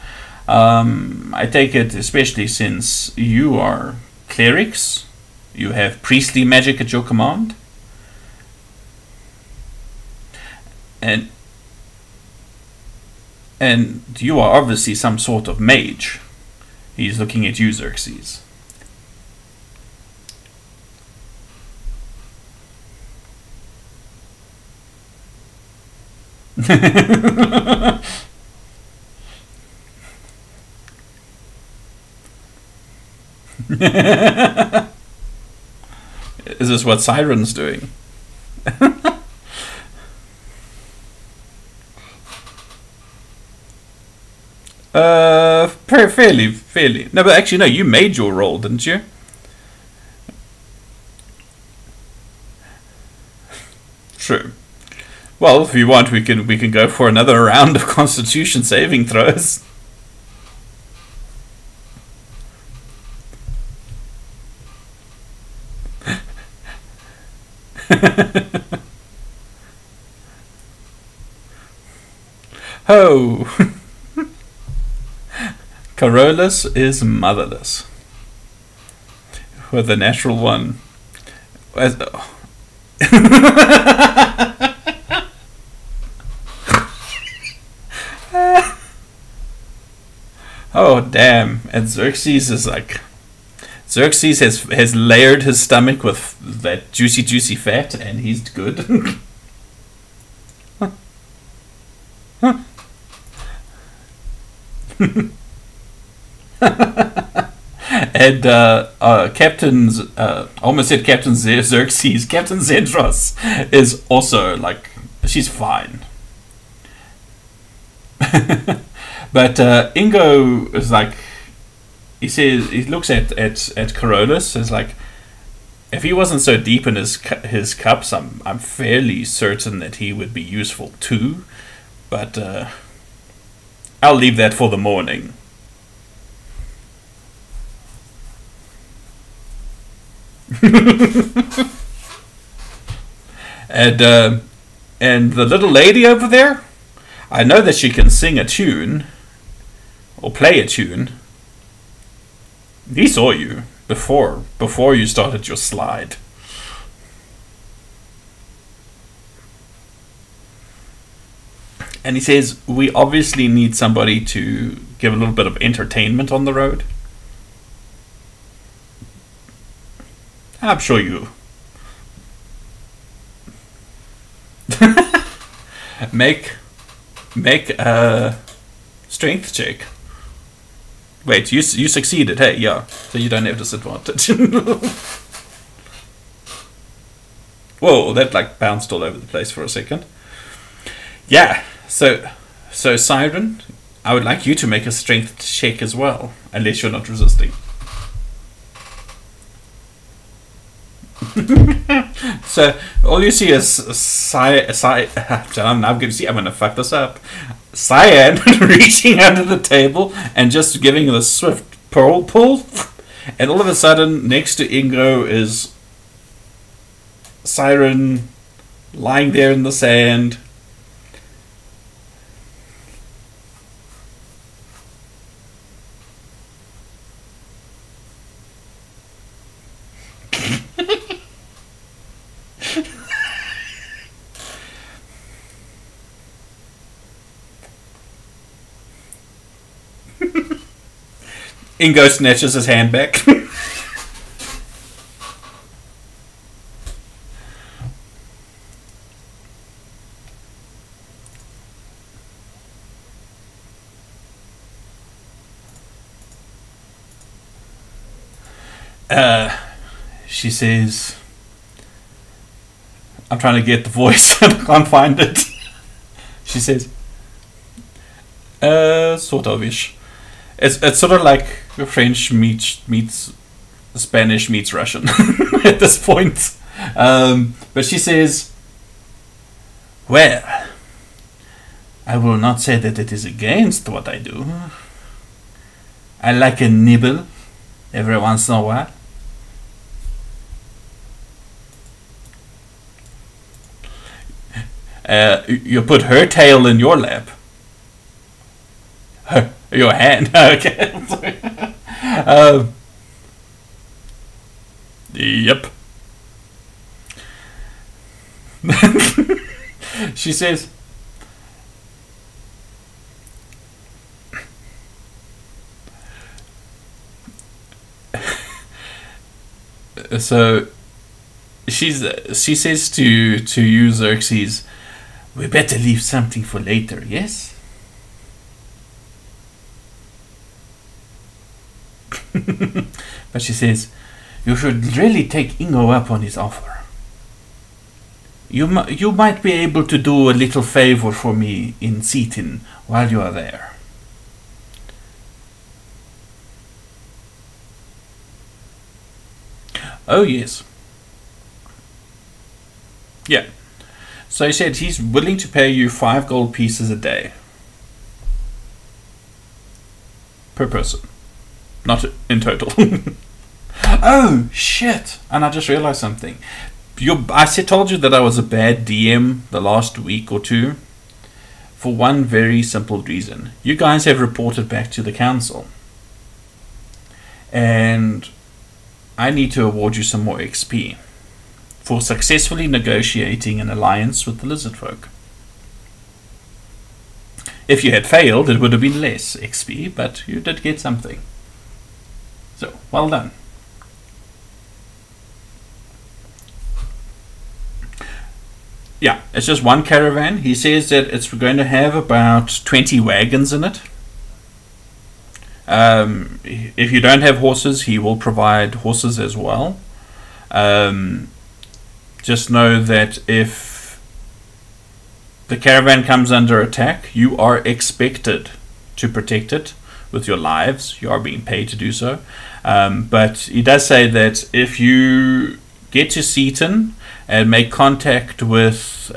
I take it, especially since you are clerics, you have priestly magic at your command. And you are obviously some sort of mage. He's looking at you, Xerxes. Is is what Siren's doing. Fairly. No, but actually, no. You made your roll, didn't you? True. Well, if you want, we can go for another round of Constitution saving throws. Oh. Carolus is motherless. With a natural one. Oh damn! And Xerxes is like, Xerxes has layered his stomach with that juicy fat, and he's good. And Captain's almost said Captain Xerxes. Captain Xendros is also like, she's fine. But Ingo is like, he says, he looks at Carolus, is like, if he wasn't so deep in his cups, I'm fairly certain that he would be useful too. But I'll leave that for the morning. And the little lady over there, I know that she can sing a tune or play a tune. He saw you before you started your slide. And he says, we obviously need somebody to give a little bit of entertainment on the road. I'm sure you make a strength check. Wait, you succeeded, hey, yeah. So you don't have disadvantage. Whoa, that like bounced all over the place for a second. Yeah, so Siren, I would like you to make a strength check as well, unless you're not resisting. So all you see is I'm gonna fuck this up. Cyan reaching under the table and just giving it a swift pull, and all of a sudden next to Ingo is Siren lying there in the sand. Ingo snatches his hand back. She says, I'm trying to get the voice and I can't find it. She says, sort of-ish. It's sort of like French meets Spanish meets Russian at this point. But she says, well, I will not say that it is against what I do. I like a nibble every once in a while. You put her tail in your lap. Your hand. Okay. Yep. She says, so she says to you, Xerxes, we better leave something for later, yes? But she says, You should really take Ingo up on his offer. You might be able to do a little favor for me in Seaton while you are there. Oh, yes. Yeah. So he said he's willing to pay you 5 gold pieces a day. Per person. Not in total. Oh, shit. And I just realized something. I told you that I was a bad DM the last week or two. For one very simple reason. You guys have reported back to the council. And I need to award you some more XP. For successfully negotiating an alliance with the lizard folk. If you had failed, it would have been less XP, but you did get something. So, well done. Yeah, it's just one caravan. He says that it's going to have about 20 wagons in it. If you don't have horses, he will provide horses as well. Just know that if the caravan comes under attack, you are expected to protect it with your lives. You are being paid to do so. But he does say that if you get to Seaton and make contact with,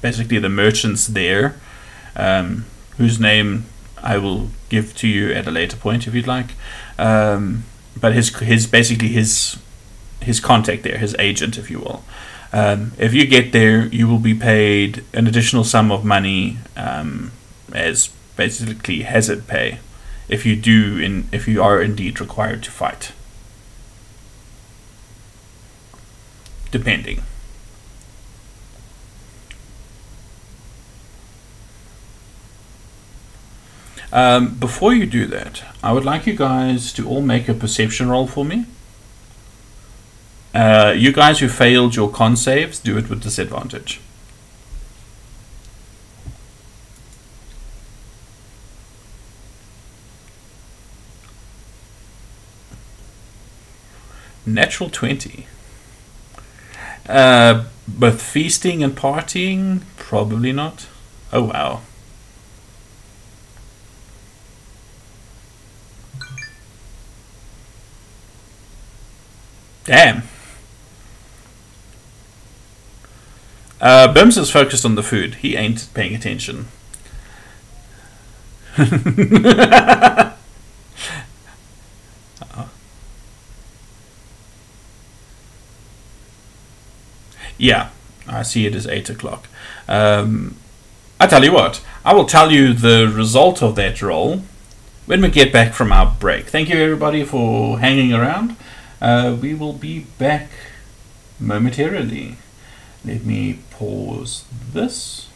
basically the merchants there, whose name I will give to you at a later point if you'd like. But his contact there, his agent, if you will. If you get there, you will be paid an additional sum of money as basically hazard pay if you are indeed required to fight. Depending. Before you do that, I would like you guys to all make a perception roll for me. You guys who failed your con saves, do it with disadvantage. Natural 20. Both feasting and partying, probably not. Oh wow. Damn. Bims is focused on the food. He ain't paying attention. Yeah, I see it is 8 o'clock. I tell you what, I will tell you the result of that roll when we get back from our break. Thank you everybody for hanging around. We will be back momentarily. Let me pause this.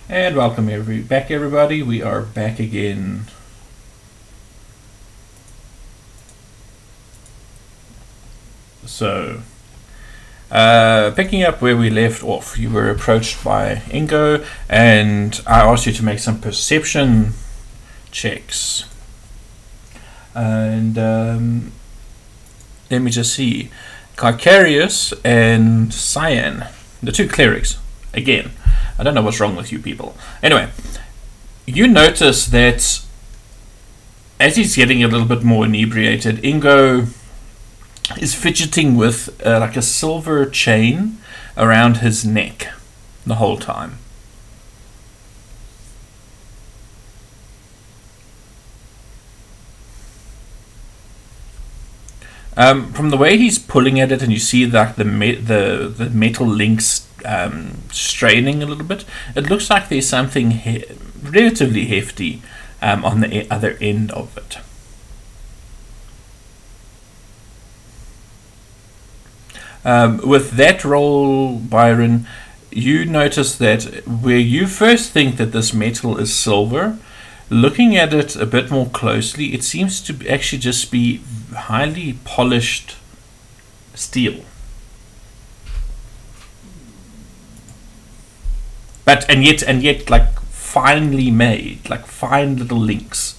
And welcome back everybody. We are back again. So, picking up where we left off, you were approached by Ingo, and I asked you to make some perception checks. And let me just see. Carcarius and Cyan, the two clerics. Again, I don't know what's wrong with you people. Anyway, you notice that as he's getting a little bit more inebriated, Ingo is fidgeting with like a silver chain around his neck the whole time. From the way he's pulling at it, and you see that the metal links straining a little bit, it looks like there's something relatively hefty on the other end of it. With that roll, Byron, you notice that where you first think that this metal is silver, looking at it a bit more closely, it seems to actually just be highly polished steel. but and yet like finely made, like fine little links.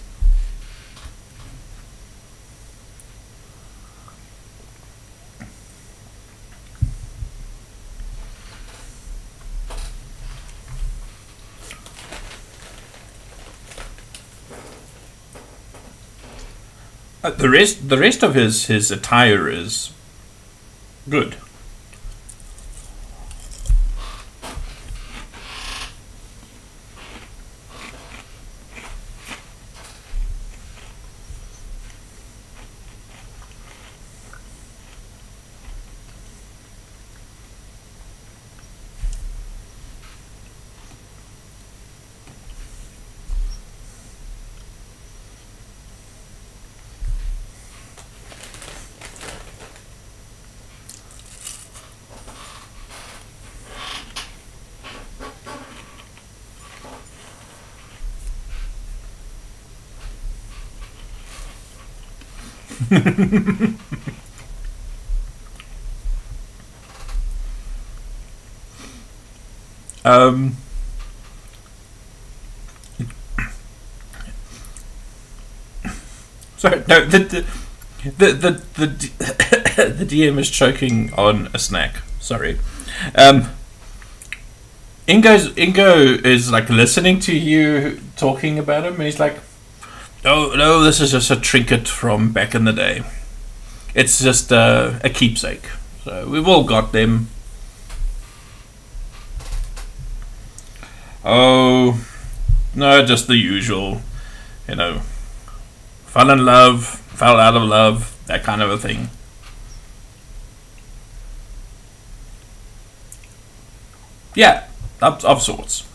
The rest of his attire is good. Sorry, no, the DM is choking on a snack. Sorry. Ingo is like listening to you talking about him, and he's like, no, this is just a trinket from back in the day. It's just a keepsake. So we've all got them. Oh, no, just the usual, you know, fell in love, fell out of love, that kind of a thing. Yeah, of sorts.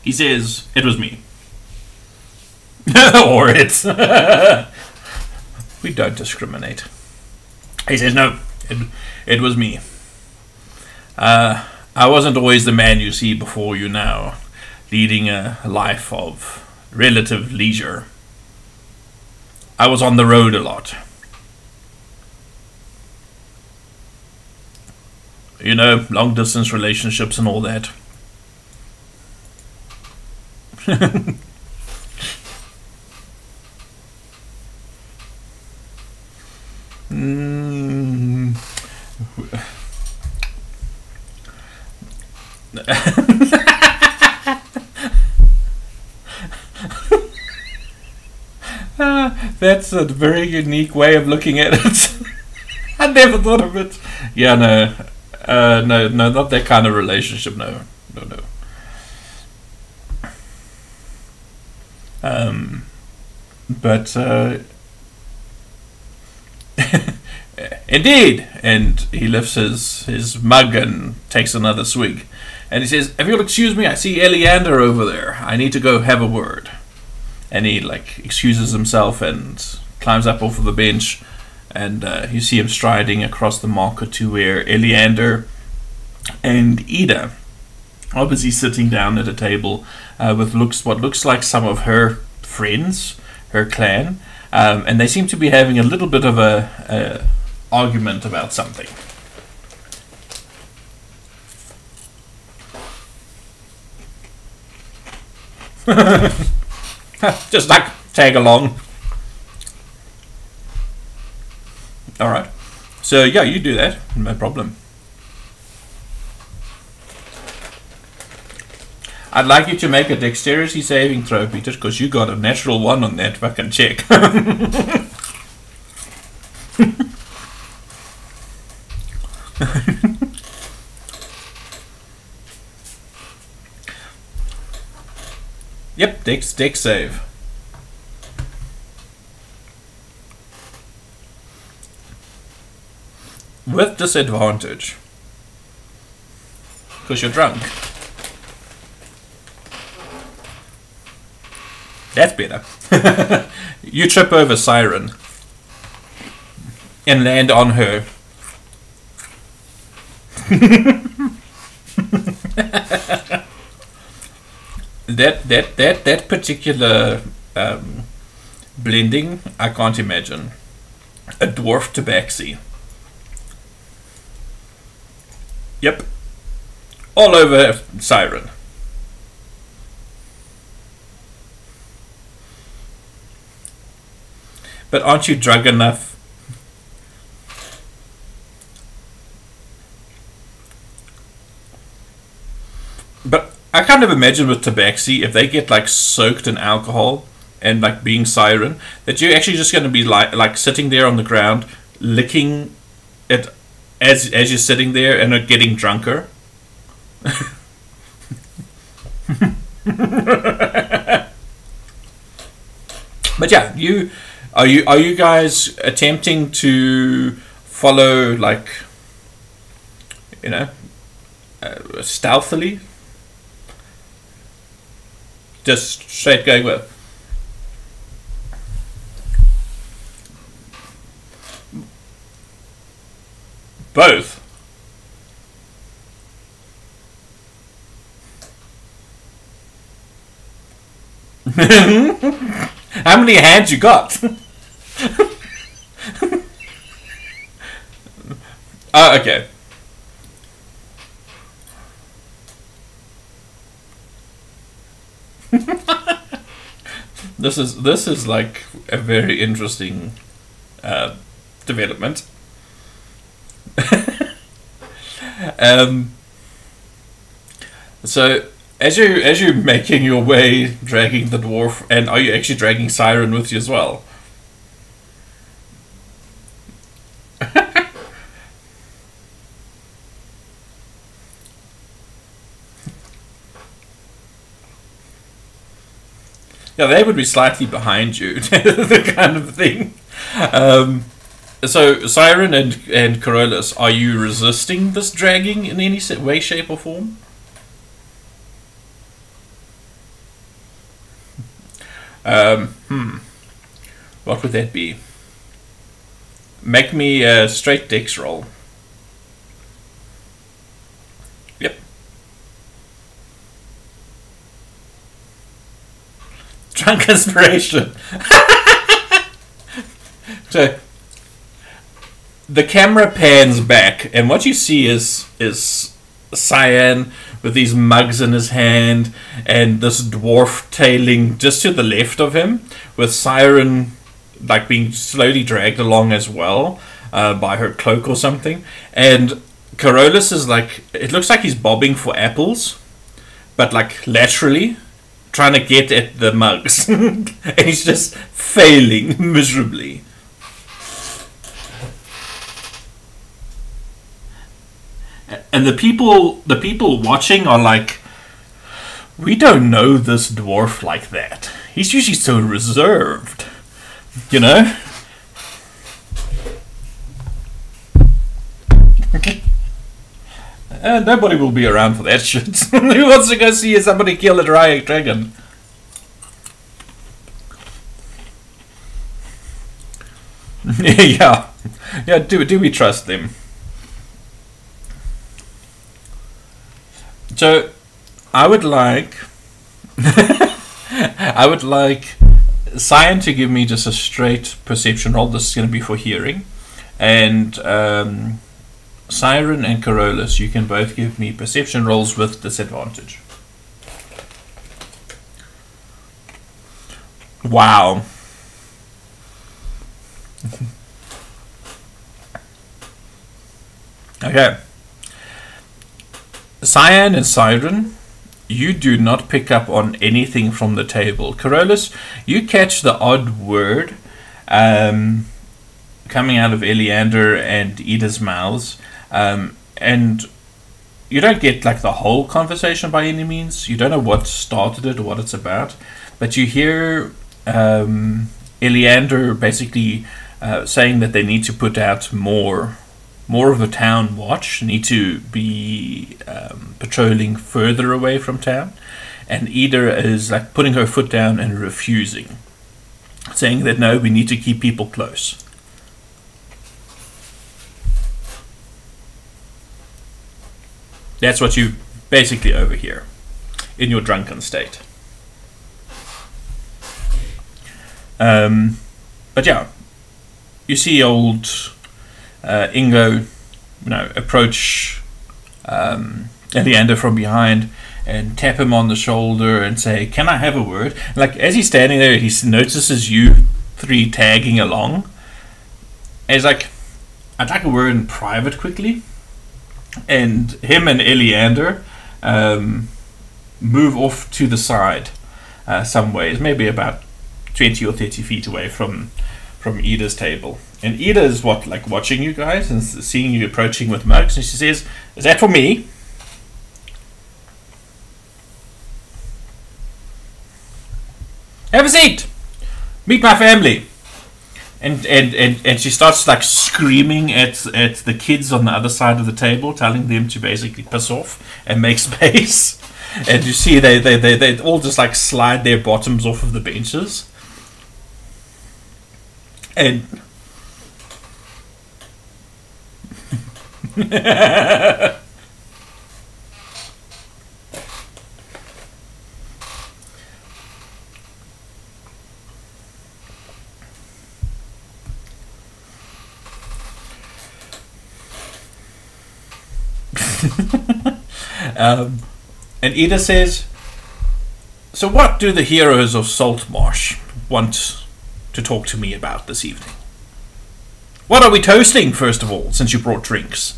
He says, it was me. Or it's... We don't discriminate. He says, no, it was me. I wasn't always the man you see before you now, leading a life of relative leisure. I was on the road a lot. You know, long distance relationships and all that. That's a very unique way of looking at it. I never thought of it. Yeah, no, not that kind of relationship. No. But indeed, and he lifts his mug and takes another swig, and he says, "If you'll excuse me, I see Eleander over there. I need to go have a word." And he like excuses himself and climbs up off of the bench, and you see him striding across the market to where Eleander and Ida are busy sitting down at a table with what looks like some of her friends, her clan, and they seem to be having a little bit of a argument about something. Just like tag along. Alright. So yeah, you do that, no problem. I'd like you to make a dexterity saving throw, Peter, because you got a natural 1 on that fucking check. Yep, dex save. With disadvantage. Because you're drunk. That's better. You trip over Siren and land on her. That particular blending, I can't imagine. A dwarf tabaxi. Yep. All over Siren. But aren't you drunk enough? But I kind of imagine with tabaxi, if they get like soaked in alcohol and like being Siren, that you're actually just going to be like sitting there on the ground, licking it as you're sitting there and getting drunker. But yeah, are you guys attempting to follow, like, you know, stealthily? Just straight going with both. How many hands you got? Okay. This is like a very interesting development. So as you're making your way, dragging the dwarf, and are you actually dragging Siren with you as well? Yeah, they would be slightly behind you, the kind of thing. So, Siren and Carolus, are you resisting this dragging in any way, shape, or form? What would that be? Make me a straight dex roll. Yep. Drunk inspiration. So the camera pans back, and what you see is Cyan with these mugs in his hand, and this dwarf tailing just to the left of him, with Siren like being slowly dragged along as well by her cloak or something. And Carolus is like, it looks like he's bobbing for apples, but like laterally, trying to get at the mugs. And he's just failing miserably. And the people watching are like, we don't know this dwarf like that. He's usually so reserved, you know? Nobody will be around for that shit. Who wants to go see somebody kill a dragon? Yeah. Do we trust them? So, I would like Cyan to give me just a straight perception roll. This is going to be for hearing, and Siren and Carolus, you can both give me perception rolls with disadvantage. Wow. Okay. Cyan and Siren, you do not pick up on anything from the table. Carolus, you catch the odd word coming out of Eleander and Ida's mouths, and you don't get like the whole conversation by any means. You don't know what started it or what it's about, but you hear Eleander basically saying that they need to put out more of the town watch, need to be patrolling further away from town, and Ida is like putting her foot down and refusing, saying that no, we need to keep people close. That's what you basically overhear in your drunken state. But yeah, you see old Ingo, approach Eleander from behind and tap him on the shoulder and say, "Can I have a word?" Like, as he's standing there, he notices you three tagging along. And he's like, "I'd like a word in private quickly." And him and Eleander move off to the side some ways, maybe about 20 or 30 feet away from Ida's table. And Ida is watching you guys and seeing you approaching with mugs, and she says, "Is that for me?" "Have a seat. Meet my family." And she starts screaming at the kids on the other side of the table, telling them to basically piss off and make space. And you see they all just slide their bottoms off of the benches. And and Ida says, "So what do the heroes of Saltmarsh want to talk to me about this evening? What are we toasting, first of all, since you brought drinks?"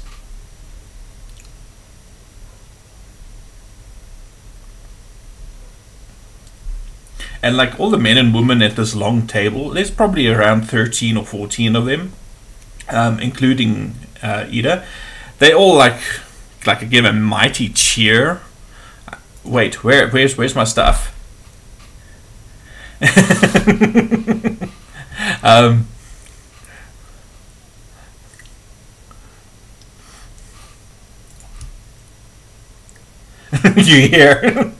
And all the men and women at this long table, there's probably around 13 or 14 of them, including Ida. They all give a mighty cheer. Wait, where's my stuff? You hear,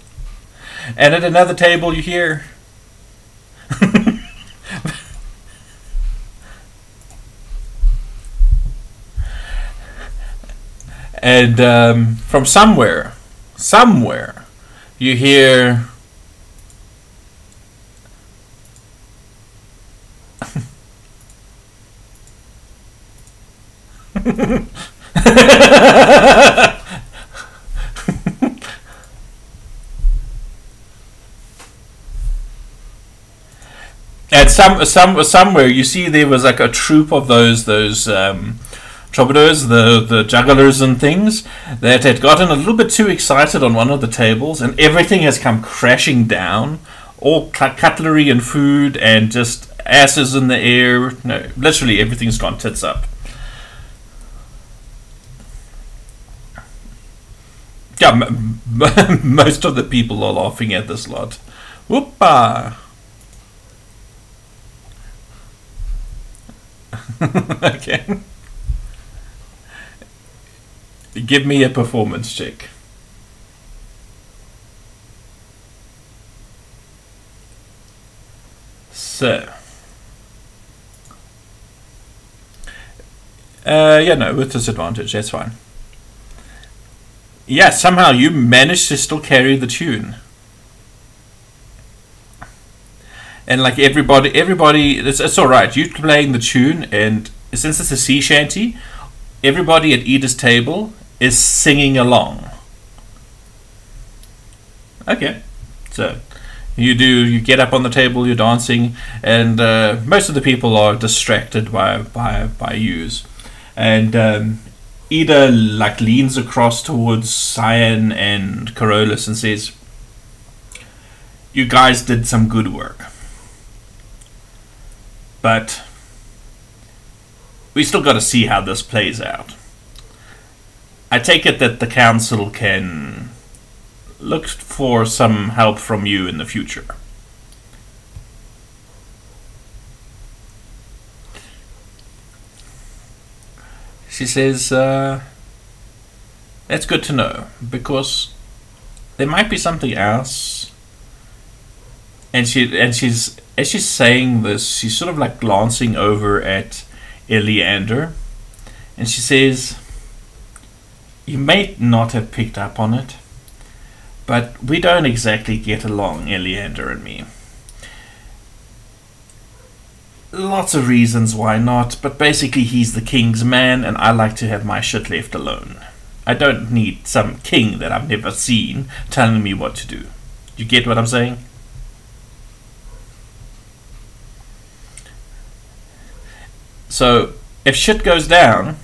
and at another table you hear. And from somewhere, you hear. And somewhere you see there was a troop of those troubadours, the jugglers and things, that had gotten a little bit too excited on one of the tables, and everything has come crashing down. All cutlery and food and just asses in the air. No, literally everything's gone tits up. Yeah, most of the people are laughing at this lot. Whoopa! Okay. Give me a performance check. So. Yeah, no, with disadvantage, that's fine. Yeah, somehow you managed to still carry the tune. And everybody, it's alright. You're playing the tune, and since it's a sea shanty, everybody at Ida's table is singing along. Okay, so you get up on the table, you're dancing, and most of the people are distracted by Iuz. And Ida leans across towards Cyan and Carolus and says, "You guys did some good work. But we still got to see how this plays out. I take it that the council can look for some help from you in the future." She says, "That's good to know, because there might be something else." And she's as she's saying this, she's sort of glancing over at Eleander, and she says, "You may not have picked up on it, but we don't exactly get along, Eleander and me. lots of reasons why not, but basically he's the king's man and I like to have my shit left alone. I don't need some king that I've never seen telling me what to do. You get what I'm saying? So, if shit goes down,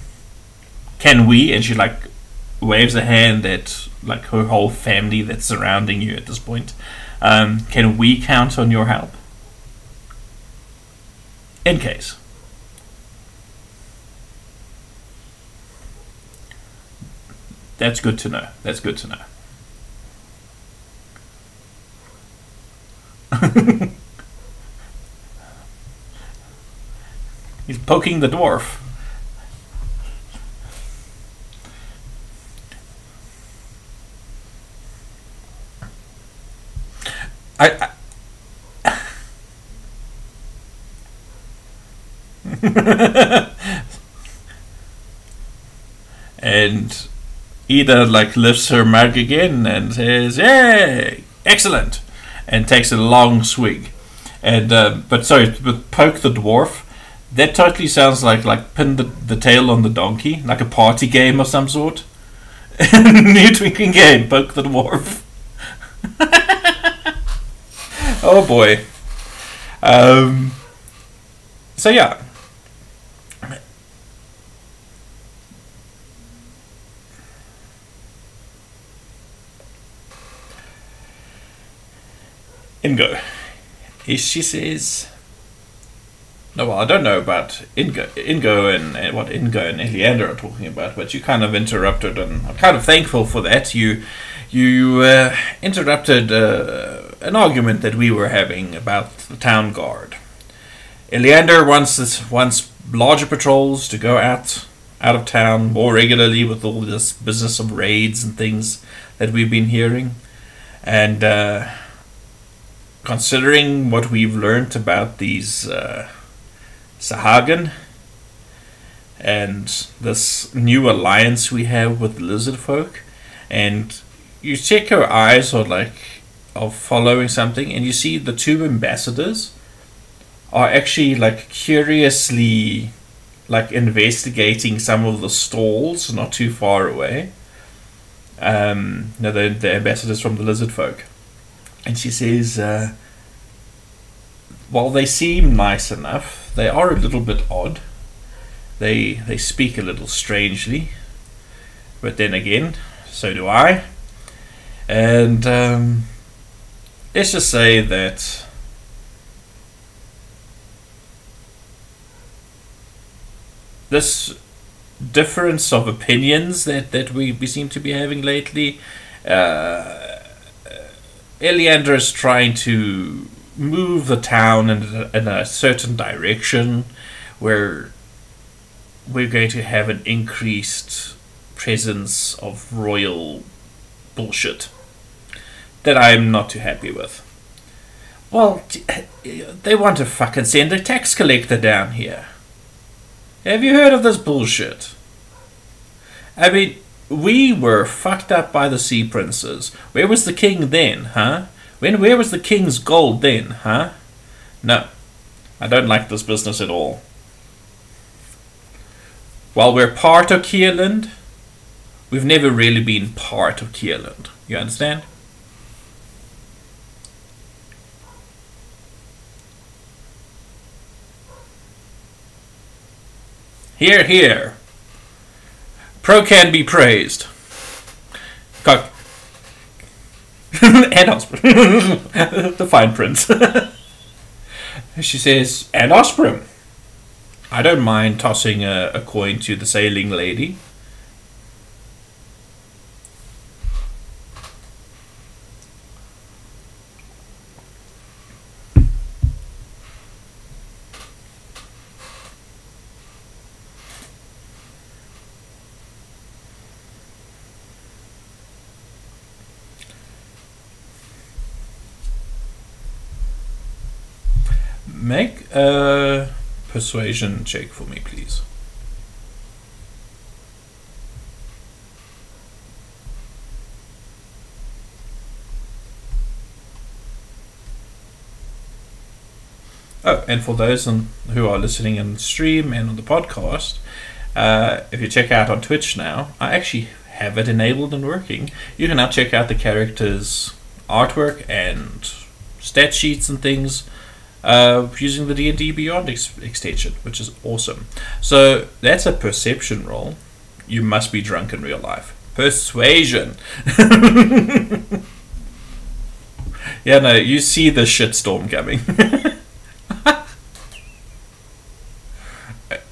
can we, and she like waves a hand at like her whole family that's surrounding you at this point, can we count on your help? In case. That's good to know. That's good to know. He's poking the dwarf. I and Ida like lifts her mug again and says, "Yay, excellent," and takes a long swig. And but poke the dwarf. That totally sounds like pin the tail on the donkey, like a party game of some sort. New drinking game, poke the dwarf. Oh boy. So yeah. Ingo. She says, no, well, I don't know about Ingo and what Ingo and Eleander are talking about, but you kind of interrupted, and I'm kind of thankful for that. You interrupted an argument that we were having about the town guard. Eleander wants larger patrols to go out of town more regularly with all this business of raids and things that we've been hearing, and considering what we've learnt about these Sahagin and this new alliance we have with lizard folk, and you check her eyes are following something, and you see the two ambassadors are actually curiously investigating some of the stalls not too far away. The ambassadors from the lizard folk. And she says, while they seem nice enough, they are a little bit odd. They speak a little strangely. But then again, so do I. And let's just say that this difference of opinions that we seem to be having lately, Eleander is trying to move the town in a certain direction where we're going to have an increased presence of royal bullshit that I'm not too happy with. Well, they want to fucking send a tax collector down here. Have you heard of this bullshit? I mean, we were fucked up by the sea princes. Where was the king then, huh? Where was the king's gold then, huh? No, I don't like this business at all. While we're part of Kierland, we've never really been part of Kierland. You understand? Hear, hear. Pro can be praised. God. And Osprey. The fine prince. She says, and Osprey. I don't mind tossing a coin to the sailing lady. Make a persuasion check for me, please. Oh, and for those who are listening on stream and on the podcast, if you check out on Twitch now, I actually have it enabled and working. You can now check out the characters' artwork and stat sheets and things using the D&D Beyond extension, which is awesome. So that's a perception roll. You must be drunk in real life. Persuasion. Yeah, no, you see the shitstorm coming.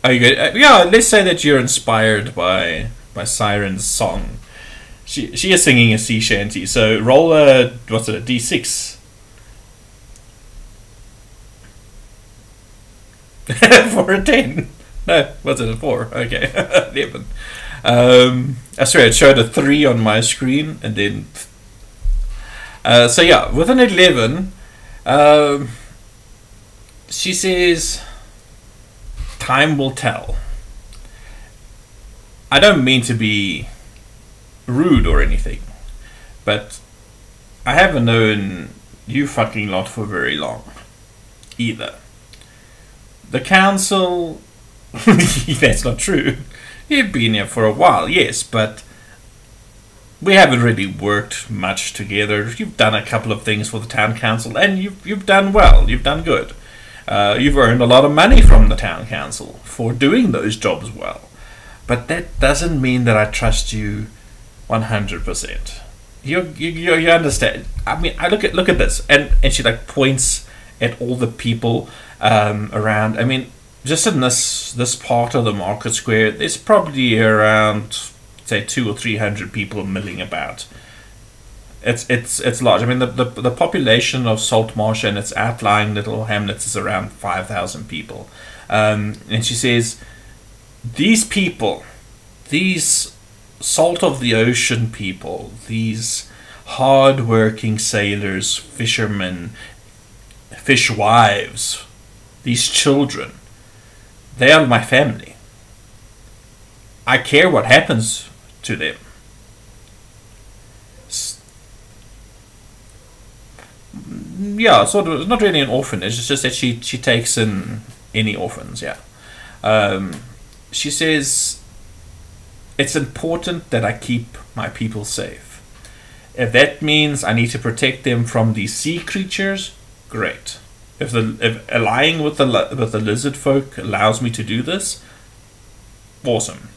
Are you good? Yeah, let's say that you're inspired by Siren's song. She is singing a sea shanty, so roll a, what's it, a d6. For a 10. No, what's it, a 4? Okay, 11. I swear it showed a 3 on my screen, and then... so yeah, with an 11, she says, time will tell. I don't mean to be rude or anything, but I haven't known you fucking lot for very long, either. The council, that's not true. You've been here for a while, yes, but we haven't really worked much together. You've done a couple of things for the town council, and you've done well. You've done good. You've earned a lot of money from the town council for doing those jobs well. But that doesn't mean that I trust you 100%. You understand? I mean, I look at this, and she like points at all the people around. I mean, just in this part of the market square, there's probably around, say, 200 or 300 people milling about. It's large. I mean, the population of Saltmarsh and its outlying little hamlets is around 5,000 people. And she says, these people, these salt of the ocean people, these hard-working sailors, fishermen, fishwives, these children, they are my family. I care what happens to them. Yeah, sort of. It's not really an orphanage. It's just that she takes in any orphans. Yeah. She says it's important that I keep my people safe. If that means I need to protect them from these sea creatures, great. If allying with the lizard folk allows me to do this, awesome.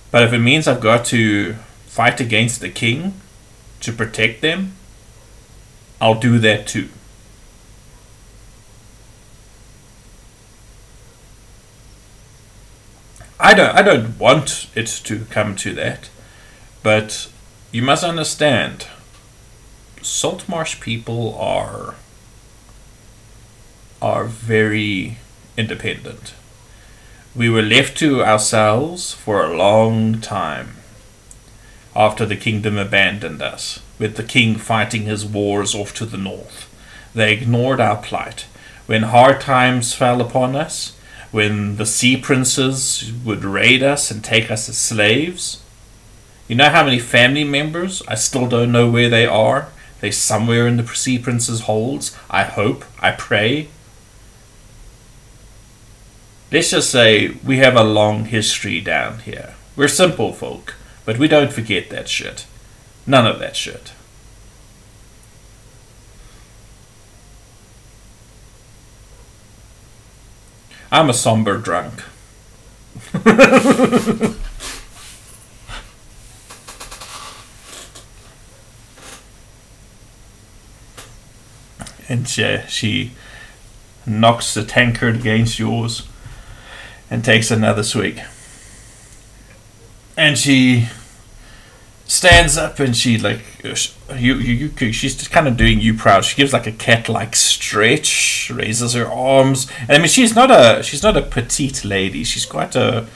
But if it means I've got to fight against the king to protect them, I'll do that too. I don't want it to come to that, but you must understand, Saltmarsh people are very independent. We were left to ourselves for a long time after the kingdom abandoned us, with the king fighting his wars off to the north. They ignored our plight. When hard times fell upon us, when the sea princes would raid us and take us as slaves, you know how many family members I still don't know where they are? They're somewhere in the sea princes' holds. I hope, I pray. Let's just say we have a long history down here. We're simple folk, but we don't forget that shit. None of that shit. I'm a somber drunk. And she knocks the tankard against yours and takes another swig. And she stands up and she like she's just kind of doing you proud. She gives like a cat-like stretch, raises her arms. And I mean, she's not a petite lady. She's quite a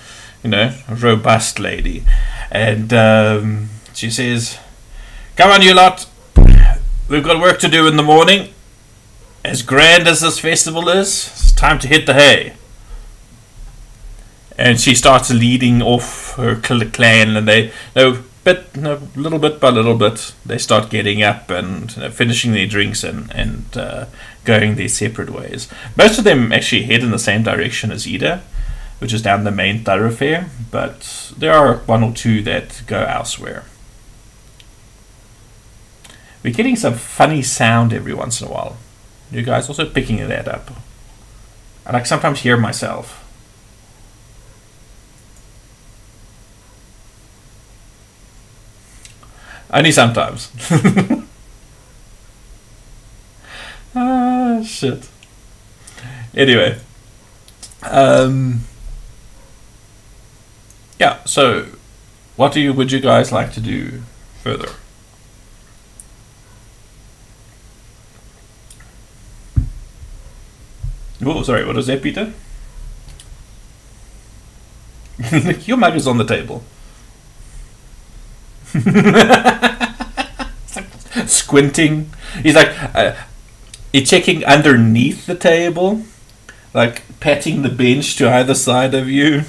robust lady. And she says, "Come on, you lot. We've got work to do in the morning. As grand as this festival is, it's time to hit the hay." And she starts leading off her clan, and but little bit by little bit, they start getting up and finishing their drinks and going their separate ways. Most of them actually head in the same direction as Ida, which is down the main thoroughfare, but there are one or two that go elsewhere. We're getting some funny sound every once in a while. You guys also picking that up? I like sometimes hear myself. Only sometimes. Ah, shit. Anyway. Yeah, so what would you guys like to do further? Oh, sorry, what is that, Peter? Your mug is on the table. Squinting. He's like, he's checking underneath the table, like patting the bench to either side of you.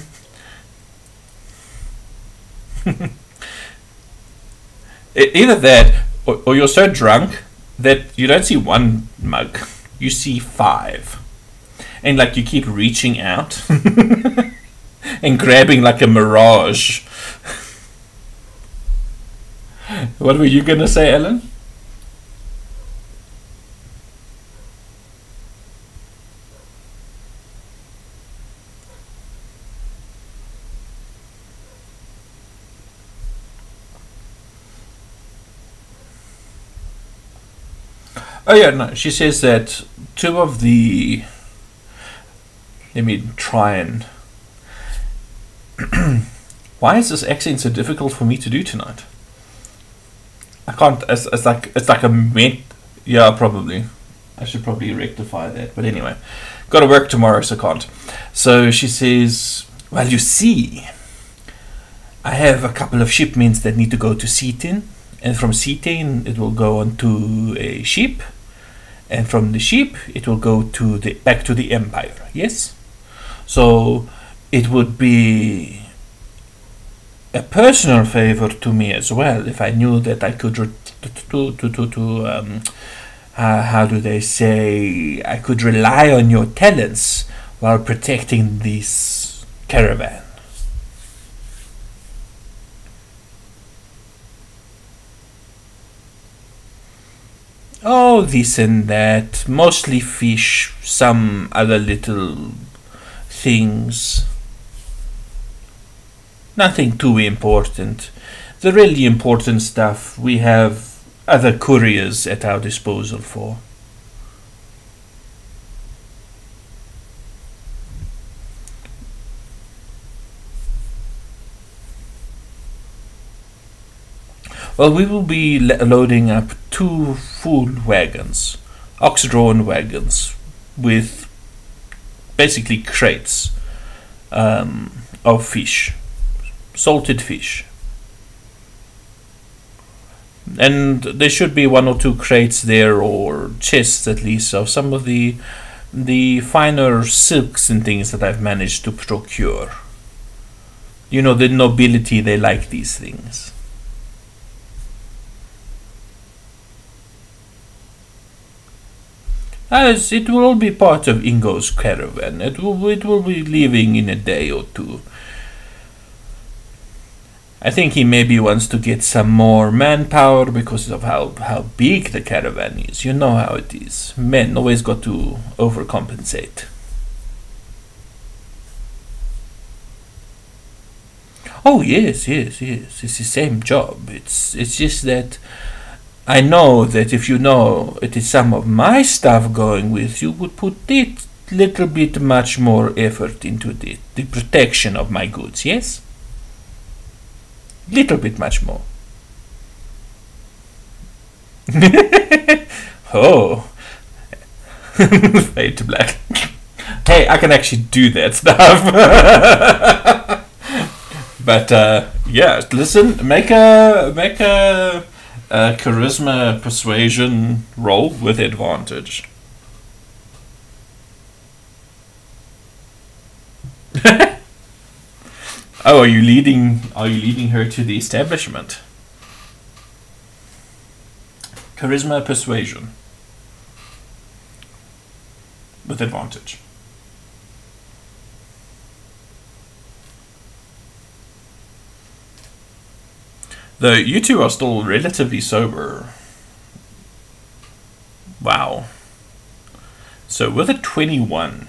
Either that, or you're so drunk that you don't see one mug, you see 5. And like you keep reaching out and grabbing like a mirage. What were you gonna say, Ellen? Oh yeah, no, she says that 2 of the... Let me try and... Why is this accent so difficult for me to do tonight? I can't... It's like a... Yeah, probably. I should probably rectify that. But anyway. Got to work tomorrow, so can't. So she says... Well, you see... I have a couple of shipments that need to go to Seatin. And from Seatin, it will go onto a ship. And from the ship, it will go to back to the Empire. Yes? So it would be a personal favor to me as well if I knew that I could how do they say, I could rely on your talents while protecting this caravan. Oh, this and that, mostly fish, some other little things. Nothing too important. The really important stuff we have other couriers at our disposal for. Well, we will be loading up 2 full wagons, ox-drawn wagons, with basically crates of fish, salted fish. And there should be 1 or 2 crates there, or chests at least, of some of the finer silks and things that I've managed to procure. You know, the nobility, they like these things. As it will all be part of Ingo's caravan. It will be leaving in a day or 2. I think he maybe wants to get some more manpower because of how big the caravan is. You know how it is. Men always got to overcompensate. Oh yes. It's the same job. It's just that I know that if you know it is some of my stuff going with, you would put it little bit much more effort into the protection of my goods, yes? Little bit much more. Oh. Fade to black. Hey, I can actually do that stuff. But yeah, listen, make a charisma persuasion roll with advantage. Oh, are you leading her to the establishment? Charisma, persuasion. With advantage. Though you two are still relatively sober. Wow. So with a 21,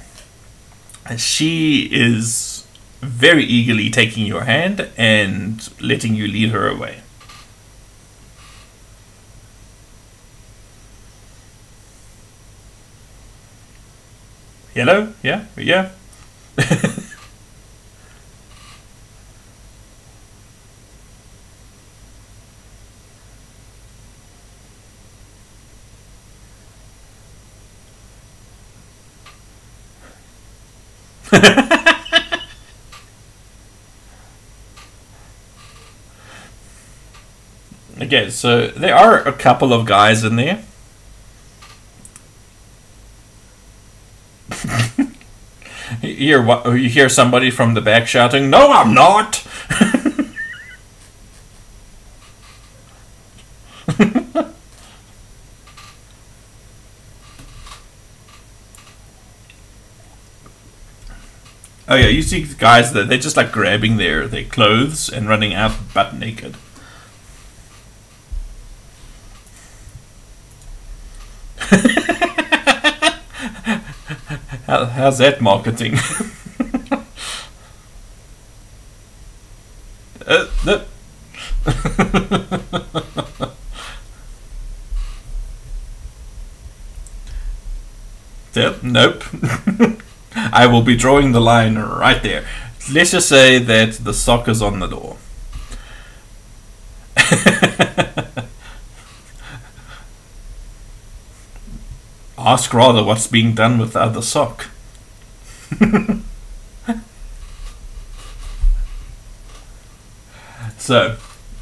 she is very eagerly taking your hand and letting you lead her away. Hello? Yeah? Yeah? Okay, so there are a couple of guys in there. You hear somebody from the back shouting, "No, I'm not!" Oh yeah, you see guys that they're just like grabbing their clothes and running out butt naked. How's that marketing? No. Yep, nope. I will be drawing the line right there. Let's just say that the sock is on the door. Ask rather what's being done with the other sock. So,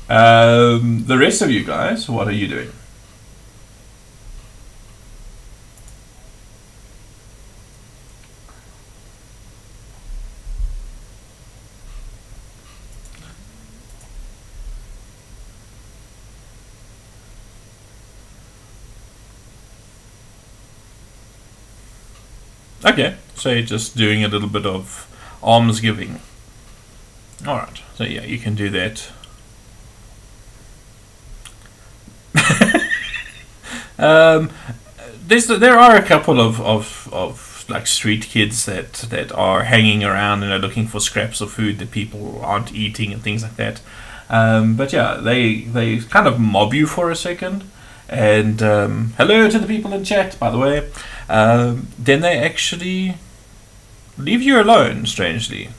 the rest of you guys, what are you doing? Okay, so you're just doing a little bit of alms giving. Alright, so yeah, you can do that. There are a couple of like street kids that are hanging around and are looking for scraps of food that people aren't eating and things like that. But yeah, they kind of mob you for a second. And hello to the people in chat, by the way. Then they actually leave you alone, strangely.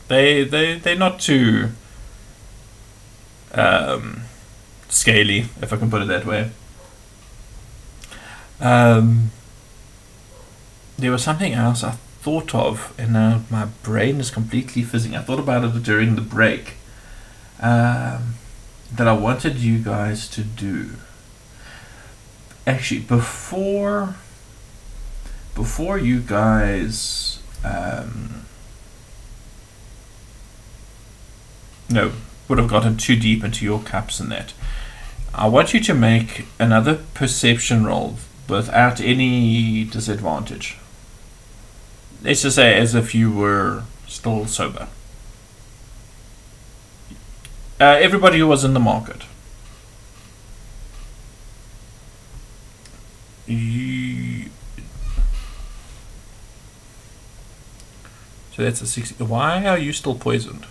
They're not too scaly, if I can put it that way. There was something else I thought of, and now my brain is completely fizzing. I thought about it during the break, that I wanted you guys to do. Actually, before you guys would have gotten too deep into your cups and that, I want you to make another perception roll without any disadvantage. Let's just say as if you were still sober. Everybody who was in the market. So that's a 60. Why are you still poisoned?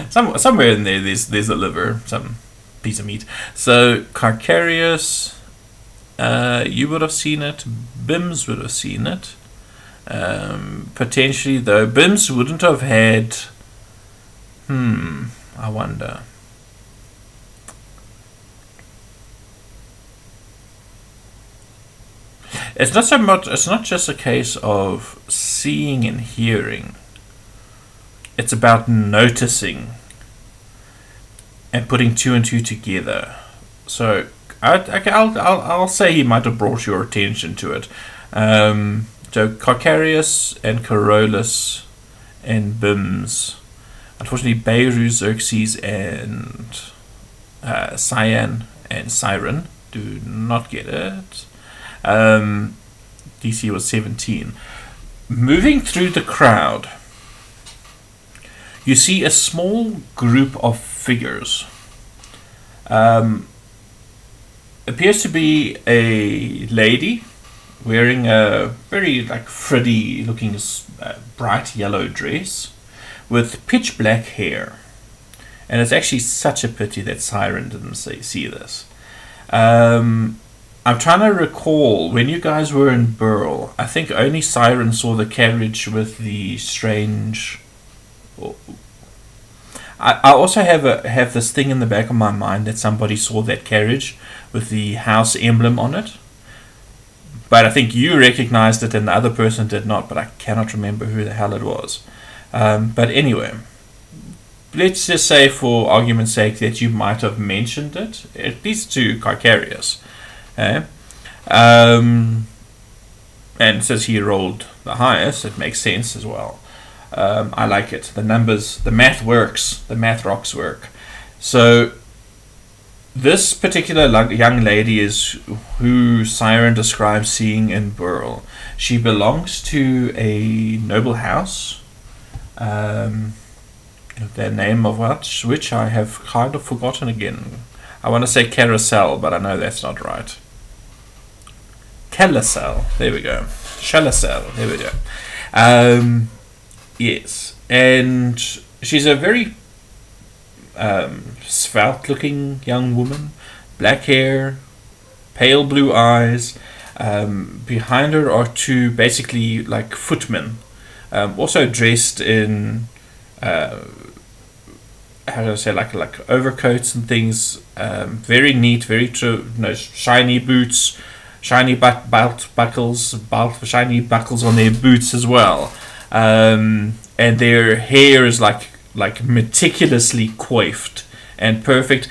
Somewhere in there, there's a liver, some piece of meat. So Carcarius, you would have seen it. Bims would have seen it. Potentially, though, Bims wouldn't have had. I wonder. It's not so much. It's not just a case of seeing and hearing. It's about noticing and putting two and two together. So I'll say he might have brought your attention to it. So Carcarius and Carolus and Bims. Unfortunately, Beiro, Xerxes, and Cyan and Siren do not get it. DC was 17. Moving through the crowd, you see a small group of figures. Appears to be a lady wearing a very frilly looking bright yellow dress with pitch black hair. And it's actually such a pity that Siren didn't see this. I'm trying to recall, when you guys were in Burl, I think only Siren saw the carriage with the strange... I also have this thing in the back of my mind that somebody saw that carriage with the house emblem on it. But I think you recognized it and the other person did not, but I cannot remember who the hell it was. But anyway, let's just say for argument's sake that you might have mentioned it, at least to Carcarius. And since he rolled the highest, it makes sense as well. I like it. The numbers, the math works. The math rocks work. So this particular young lady is who Siren describes seeing in Burl. She belongs to a noble house. The name of which I have kind of forgotten again. I want to say Carousel, but I know that's not right. Carousel. There we go. Shalasel. There we go. Yes, and she's a very svelte-looking young woman, black hair, pale blue eyes. Behind her are two basically footmen, also dressed in how do I say, like overcoats and things. Very neat, very true. Shiny boots, shiny buckles on their boots as well. And their hair is like meticulously coiffed and perfect.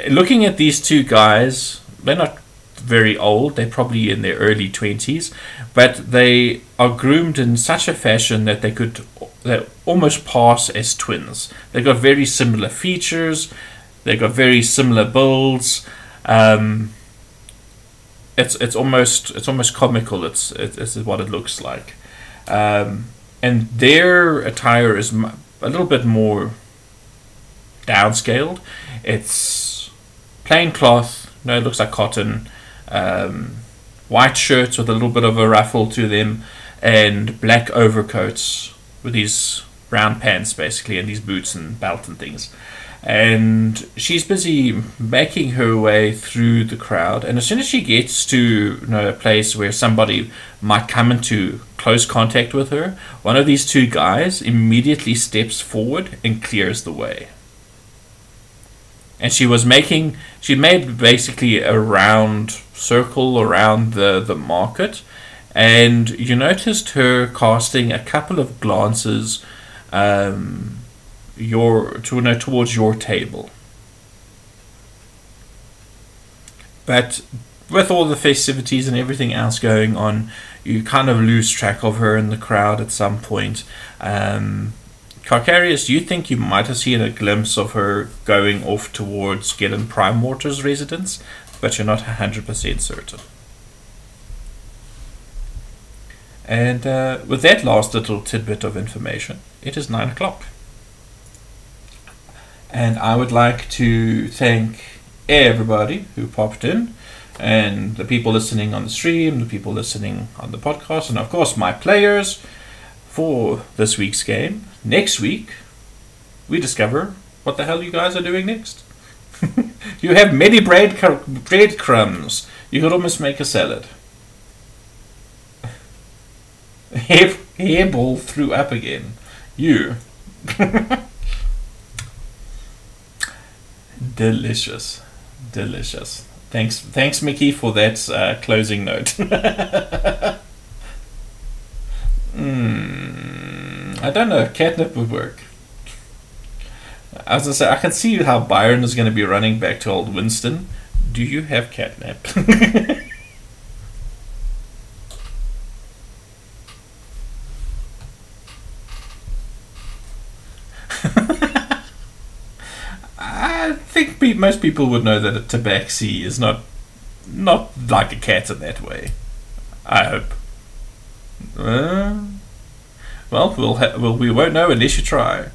Looking at these two guys, they're not very old. They're probably in their early 20s, but they are groomed in such a fashion that they almost pass as twins. They've got very similar features. They've got very similar builds. It's almost comical. It's what it looks like. And their attire is a little bit more downscaled. It's plain cloth. No, it looks like cotton. White shirts with a little bit of a ruffle to them, and black overcoats with these brown pants basically, and these boots and belt and things. And she's busy making her way through the crowd, and as soon as she gets to a place where somebody might come into close contact with her, one of these two guys immediately steps forward and clears the way. And she made basically a round circle around the market, and you noticed her casting a couple of glances towards your table. But with all the festivities and everything else going on, you kind of lose track of her in the crowd at some point. Carcarius, you think you might have seen a glimpse of her going off towards Gillen Primewater's residence, but you're not 100% certain. And with that last little tidbit of information, it is 9 o'clock. And I would like to thank everybody who popped in, and the people listening on the stream, the people listening on the podcast, and of course my players for this week's game. Next week, we discover what the hell you guys are doing next. You have many breadcrumbs. You could almost make a salad. Hairball threw up again. You. Delicious. Delicious. Thanks, Mickey, for that closing note. I don't know if catnip would work. As I say, I can see how Byron is going to be running back to old Winston. Do you have catnap? I think most people would know that a tabaxi is not like a cat in that way. I hope. Well, we won't know unless you try.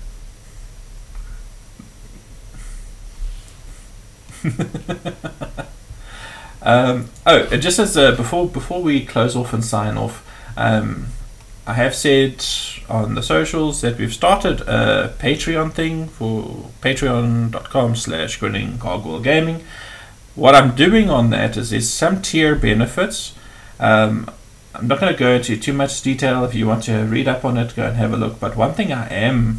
Oh, and just as before we close off and sign off, I have said on the socials that we've started a Patreon thing for patreon.com/grinninggargoylegaming. What I'm doing on that is there's some tier benefits. I'm not going to go into too much detail. If you want to read up on it, go and have a look. But one thing I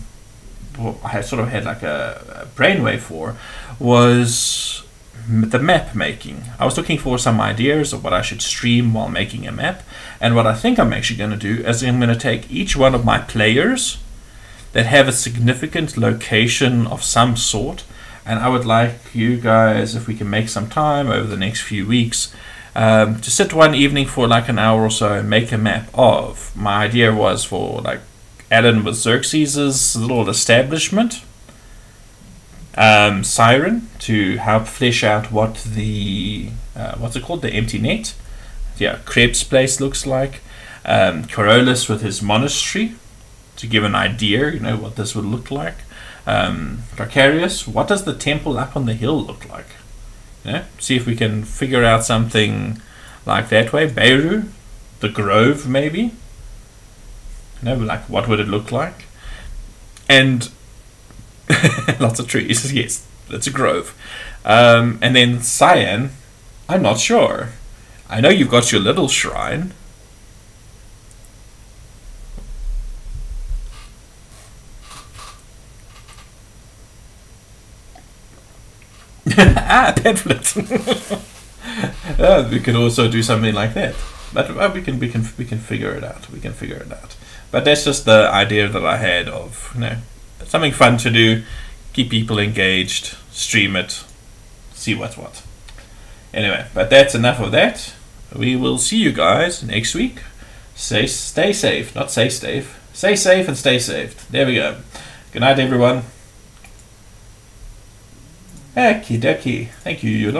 sort of had like a brainwave for was the map making. I was looking for some ideas of what I should stream while making a map, and what I think I'm actually going to do is I'm going to take each one of my players that have a significant location of some sort, and I would like you guys, if we can make some time over the next few weeks, to sit one evening for like an hour or so and make a map of. My idea was for like Alan with Xerxes' little establishment, Siren to help flesh out what the what's it called, the empty net, Krebs' place looks like, Corollas with his monastery to give an idea, what this would look like, Carcarius, what does the temple up on the hill look like, see if we can figure out something like that way. Beiro, the grove maybe, like what would it look like, and lots of trees, yes, that's a grove. And then Cyan, I'm not sure. I know you've got your little shrine. Pamphlet. We could also do something like that, but we can figure it out. We can figure it out. But that's just the idea that I had of something fun to do, keep people engaged, stream it, see what's what. Anyway, but that's enough of that. We will see you guys next week. Stay safe, not say safe. Stay safe and stay safe. There we go. Good night, everyone. Okie dokie. Thank you.